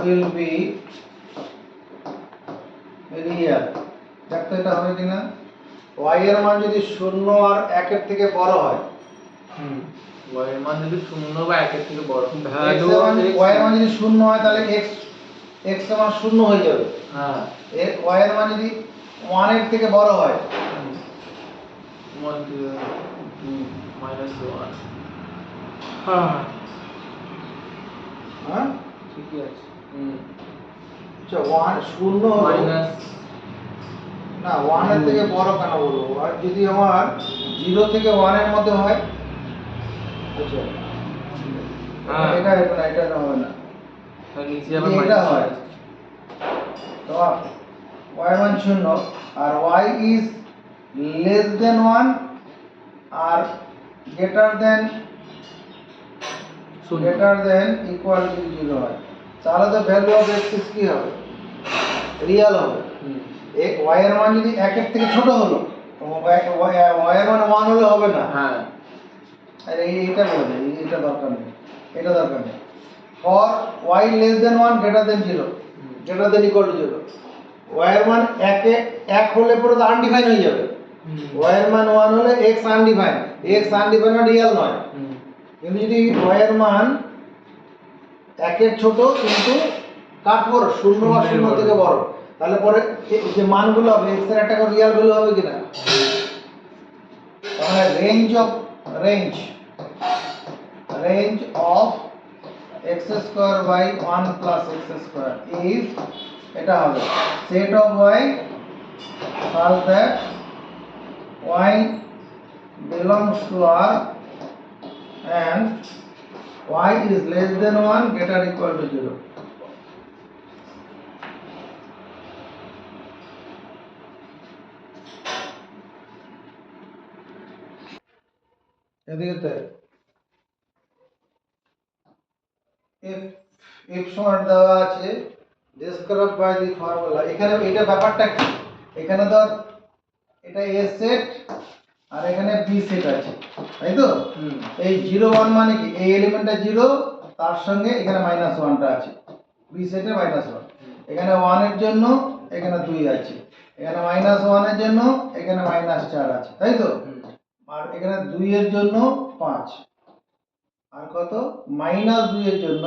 will be real দেখো এটা হবে কিনা y এর মান যদি 0 আর 1 এর থেকে বড় হয় y এর মান যদি 0 বা 1 এর থেকে বড় y এর মান যদি 0 হয় তাহলে x এর মান 0 হয়ে যাবে হ্যাঁ y এর মান যদি 1 এর থেকে বড় হয় -1 হ্যাঁ হ্যাঁ ঠিকই আছে আচ্ছা 1 0 মাইনাস না 1 এর থেকে বড় কেন বলবো আর যদি আমার 0 থেকে 1 এর মধ্যে হয় আচ্ছা হ্যাঁ এটা না হবে না তার নিচে আবার এটা মাইনাস হয় তো y মান 0 আর y is less than 1 R greater than equal to 0 হয় তাহলে তো ভ্যালু অফ x কি হবে রিয়েল হবে y এর মান যদি 1 এর থেকে ছোট হলো y এর মান 1 হলে হবে না হ্যাঁ আরে এইটা বলে দেই এটা দরকার নেই এটা দরকার নেই for y less than 1 greater than 0 greater than equal to 0 y এর মান 1 হলে পুরো তো আনডিফাইন হয়ে যাবে y এর মান 1 হলে x আনডিফাইন মানে রিয়েল নয় কিন্তু যদি y এর মান 1 এর ছোট কিন্তু কাঠখড় 0 বা 0 থেকে বড় তাহলে পরে যে মানগুলো হবে x এর একটা করে রিয়েল ভ্যালু হবে কিনা তাহলে range of x square by 1 plus x square is এটা হবে set of y such that y belongs to R and y is less than 1 greater equal to 0 এদিকে if সমান দেওয়া আছে described by the formula এখানে এটা ব্যাপারটা কি এখানে ধর এটা a সেট আর এখানে b সেট আছে তাই তো এই 0 1 মানে কি এই এলিমেন্টটা 0 তার সঙ্গে এখানে -1 টা আছে b সেটে -1 এখানে 1 এর জন্য এখানে 2 আছে এখানে -1 এর জন্য এখানে -4 আছে তাই তো আর এখানে 2 এর জন্য 5 আর কত -2 এর জন্য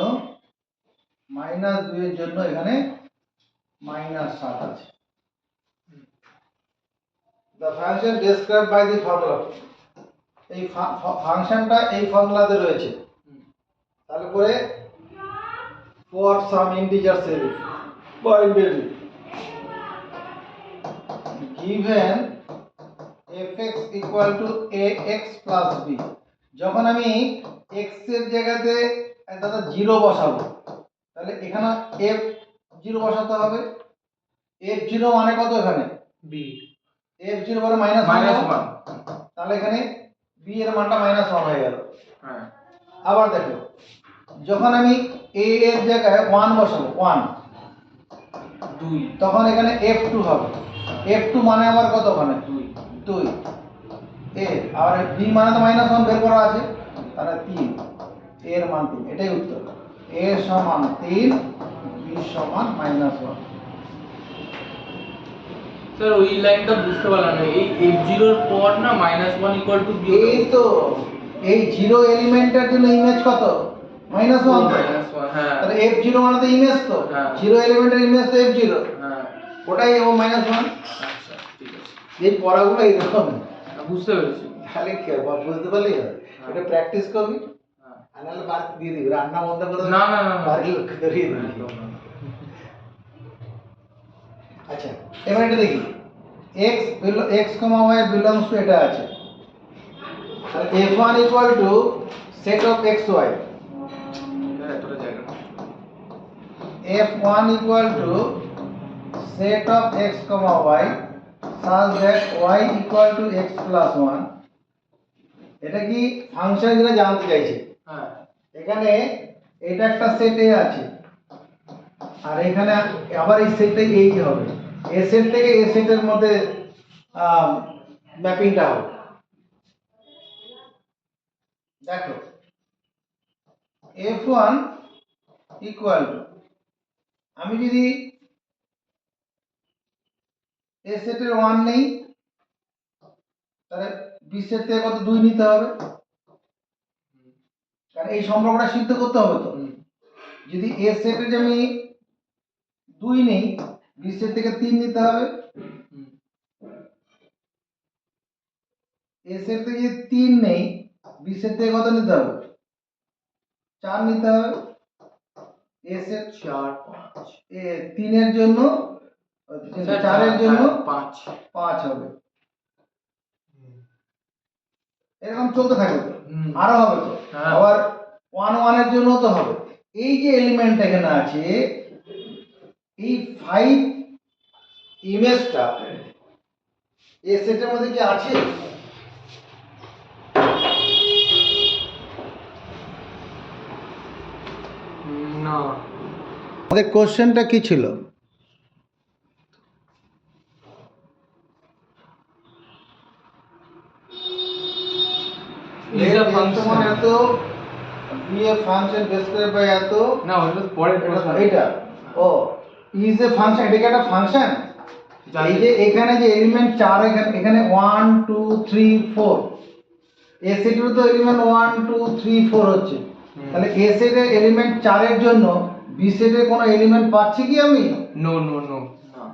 এখানে -7 আছে the function described by the formula এই ফাংশনটা এই ফর্মুলাতে রয়েছে তাহলে পরে for some integer series boundary given fx equal to ax plus b যখন আমি x এর জায়গাতে দাদা 0 বসাবো তাহলে এখানে f0 বসাতে হবে f0 মানে কত এখানে b f0 মানে -1 তাহলে এখানে b এর মানটা -1 হয়ে গেল হ্যাঁ আবার দেখো যখন আমি a এর জায়গায় 1 বসাবো 1 2 তখন এখানে f2 হবে f2 মানে আবার কত ওখানে 2 a আর b মানে তো -1 বের করা আছে তাহলে 3 a এর মান 3 এটাই উত্তর a সমান 3 b সমান -1 স্যার ওই লাইনটা বুঝতে পারলাম না এই f0 এর পর না -1 ইকুয়াল টু b এই তো এই 0 এলিমেন্টের জন্য ইমেজ কত -1 হ্যাঁ তাহলে f0 মানে তো ইমেজ তো হ্যাঁ 0 এলিমেন্টের ইমেজ তো f0 হ্যাঁ ওটাই ও -1 আচ্ছা ঠিক আছে এই পড়াগুলো এইরকম বুঝতে পেরেছি খালি কি বুঝতে পারলি এটা প্র্যাকটিস করবি হ্যাঁ আনালে বাদ দিয়ে দিবি রান্না বন্ধ করে দেবি না বাড়ির লোক ধরিয়ে দিবি আচ্ছা এবার এটা দেখি x, y belongs to এটা আছে তাহলে f1 equal to set of xy এতটা জায়গা f1 equal to set of x, y such that y equal to x plus 1 এটা কি ফাংশন যেটা জানতে চাইছে। হ্যাঁ এখানে এটা একটা সেট এ আছে আর এখানে আবার এই সেটটা এই হবে, এ সেট থেকে এ সেটের মধ্যে ম্যাপিংটা হবে। দেখো f1 ইকুয়াল টু, আমি যদি এ সেটের 1 নেই তাহলে বি সেট থেকে কত 2 নিতে হবে, কারণ এই সম্পর্কটা সিদ্ধ করতে হবে তো। যদি এ সেটে যে আমি 2 নেই বি সেট থেকে 3 নিতে হবে, এ সেট থেকে যদি 3 নেই বি সেট থেকে কত নিতে হবে 4 নিতে হবে। এ সেট 4 5 3 এর জন্য 4 এর জন্য 5 হবে, এরকম চলতে থাকবে তো, আরো হবে তো, আবার 1 1 এর জন্য তো হবে। এই যে এলিমেন্ট এখানে আছে এই 5 ইমেজটা এই সেটের মধ্যে কি আছে? না। আমাদের কোশ্চেনটা কি ছিল? is a function এত be a function describe by এত, না ওটা তো পরের প্রশ্ন। এটা ও ইজ এ ফাংশন, এটা কি একটা ফাংশন? এই যে এখানে যে এলিমেন্ট 4 এখানে 1 2 3 4, এ সেটের তো এলিমেন্ট 1 2 3 4 হচ্ছে, তাহলে এ সেটের এলিমেন্ট 4 এর জন্য বি সেটের কোনো এলিমেন্ট পাচ্ছি কি আমি? নো নো নো না,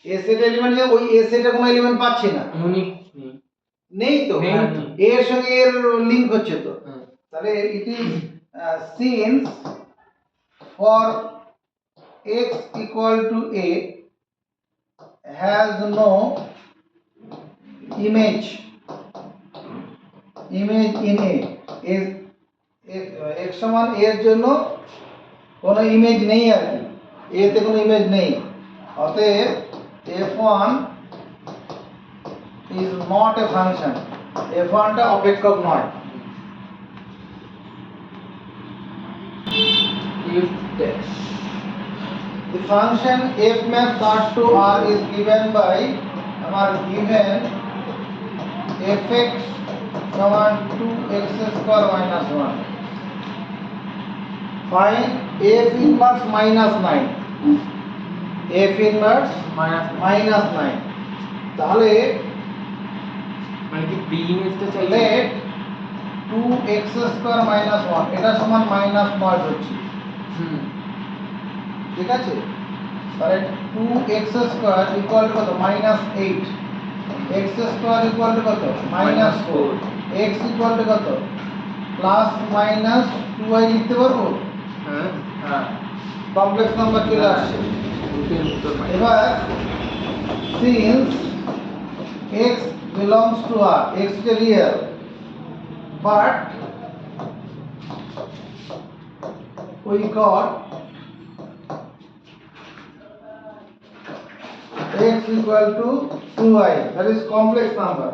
এ সেটের এলিমেন্ট যে ওই এ সেটের কোনো এলিমেন্ট পাচ্ছি না, ইউনিক নেই। নেই তো, নেই। এর সঙ্গে এর লিংক হচ্ছে তো, তাহলে it is since for x equal to a has no image in a, is x সমান a এর জন্য কোনো ইমেজ নেই আর কি, a তে কোনো ইমেজ নেই, অতএব f1 is not a function, f1 টা অপেক্ষক নয়। if dash The function f maps R to R is given by given fx সমান 2x square minus 1. Find f inverse minus 9. f inverse minus 9. তাহলে মানে কি B ইমেজটা চাই, let 2x square minus 1 এটা সমান minus 9 হচ্ছে, ঠিক আছে? তাহলে 2x square equal to কত minus 8, x square equal to কত minus 4, x equal to কত plus minus 2y লিখতে পারবো? হ্যাঁ হ্যাঁ কমপ্লেক্স নাম্বার চলে আসছে। রুটের উত্তর মানে এবার since x belongs to R, x is real but we got x equal to 2y, that is complex number.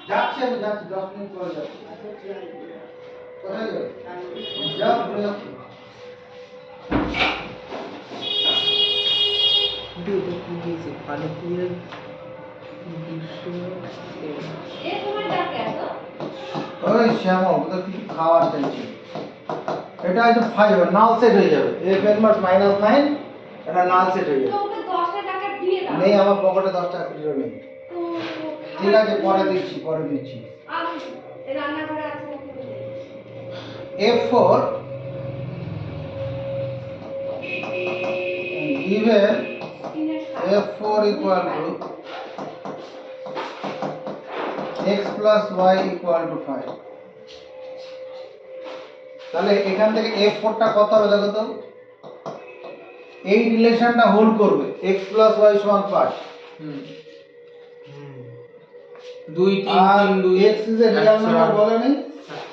যাচ্ছি আমি যাচ্ছি 10 মিনিট পরে যাচ্ছি। কোথায় যাবে? যাও ঘুরে যাও। ওই শ্যামল ওদের কি খাওয়ার চাইছে, এটা হচ্ছে 5 নাল সেট হয়ে যাবে, f inverse minus 9 এটা নাল সেট হয়ে যাবে। নেই আমার পকেটে 10 টাকা খুচরো নেই। ঠিক আছে পরে দিচ্ছি f4 given f4 equal to x plus y equal to 5, তাহলে এখান থেকে f4 টা কত হবে দেখো তো, এই রিলেশনটা হোল্ড করবে x plus y সমান 5, 2 3 আর 3 2 x is a real number বলে নেই,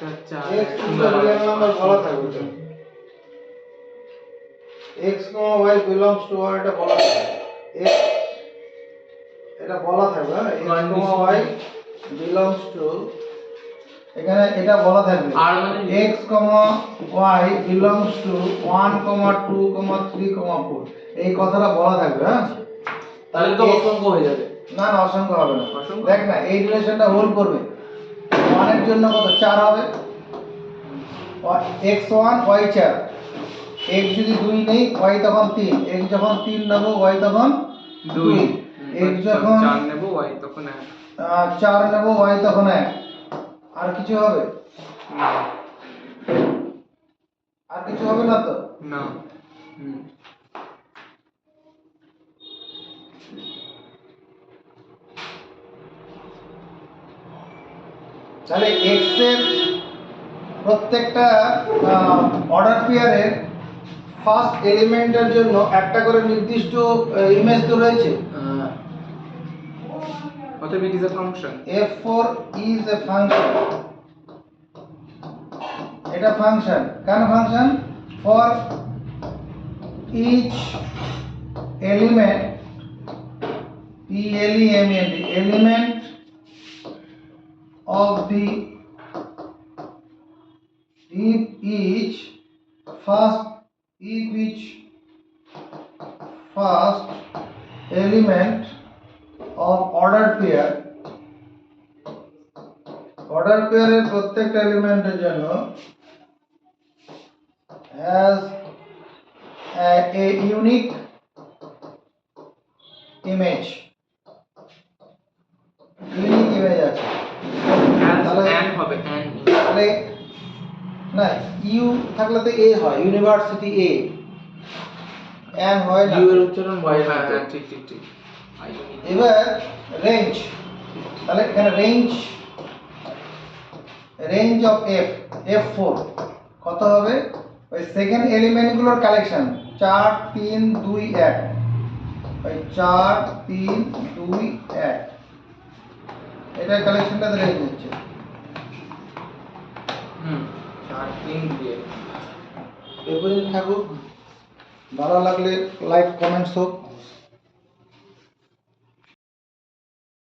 আচ্ছা x is a real number বলা থাকবে তো, x y belongs to R এটা বলা থাকবে, x এটা বলা থাকবে হ্যাঁ x, Condition. y belongs to এখানে এটা বলা থাকবে আর মানে x, y belongs to 1, 2, 3, 4 এই কথাটা বলা থাকবে হ্যাঁ তাহলে তো x- অসংখ্য হয়ে যাবে। না না অসংখ্য হবে না অসংখ্য? দেখ না এই রিলেশনটা হোল্ড করবে 1 এর জন্য কত 4 হবে x1 y4 x যদি 2 নেই y তখন 3 x যখন 3 নেব y তখন 2 x যখন 4 নেব y তখন 1। 4 নেব y তখন 1 আর কিছু হবে আর কিছু হবে না তো না। হুম। তাহলে x এর প্রত্যেকটা অর্ডার পেয়ারের ফার্স্ট এলিমেন্টের জন্য একটা করে নির্দিষ্ট ইমেজ তো রয়েছে অতএব it is a function। f4 is a function এটা ফাংশন কেন function for each element element of the if each first element of ordered pair এর প্রত্যেকটা এলিমেন্টের জন্য has a unique image আছে তাহলে and হবে and তাহলে না ইউ থাকলে তো এ হয় ইউনিভার্সিটি এ এন হয় না u এর উচ্চারণ y এর মতো। হ্যাঁ ঠিক ঠিক ঠিক। এবার রেঞ্জ তাহলে এখানে রেঞ্জ অফ f4 কত হবে ওই সেকেন্ড এলিমেন্ট গুলোর কালেকশন 4 3 2 1 ওই 4 3 2 1 এটা কালেকশনটা রেঞ্জ হচ্ছে হুম 4 3 দিয়ে এরপরে থাকুক ভালো লাগলে লাইক কমেন্টস হোক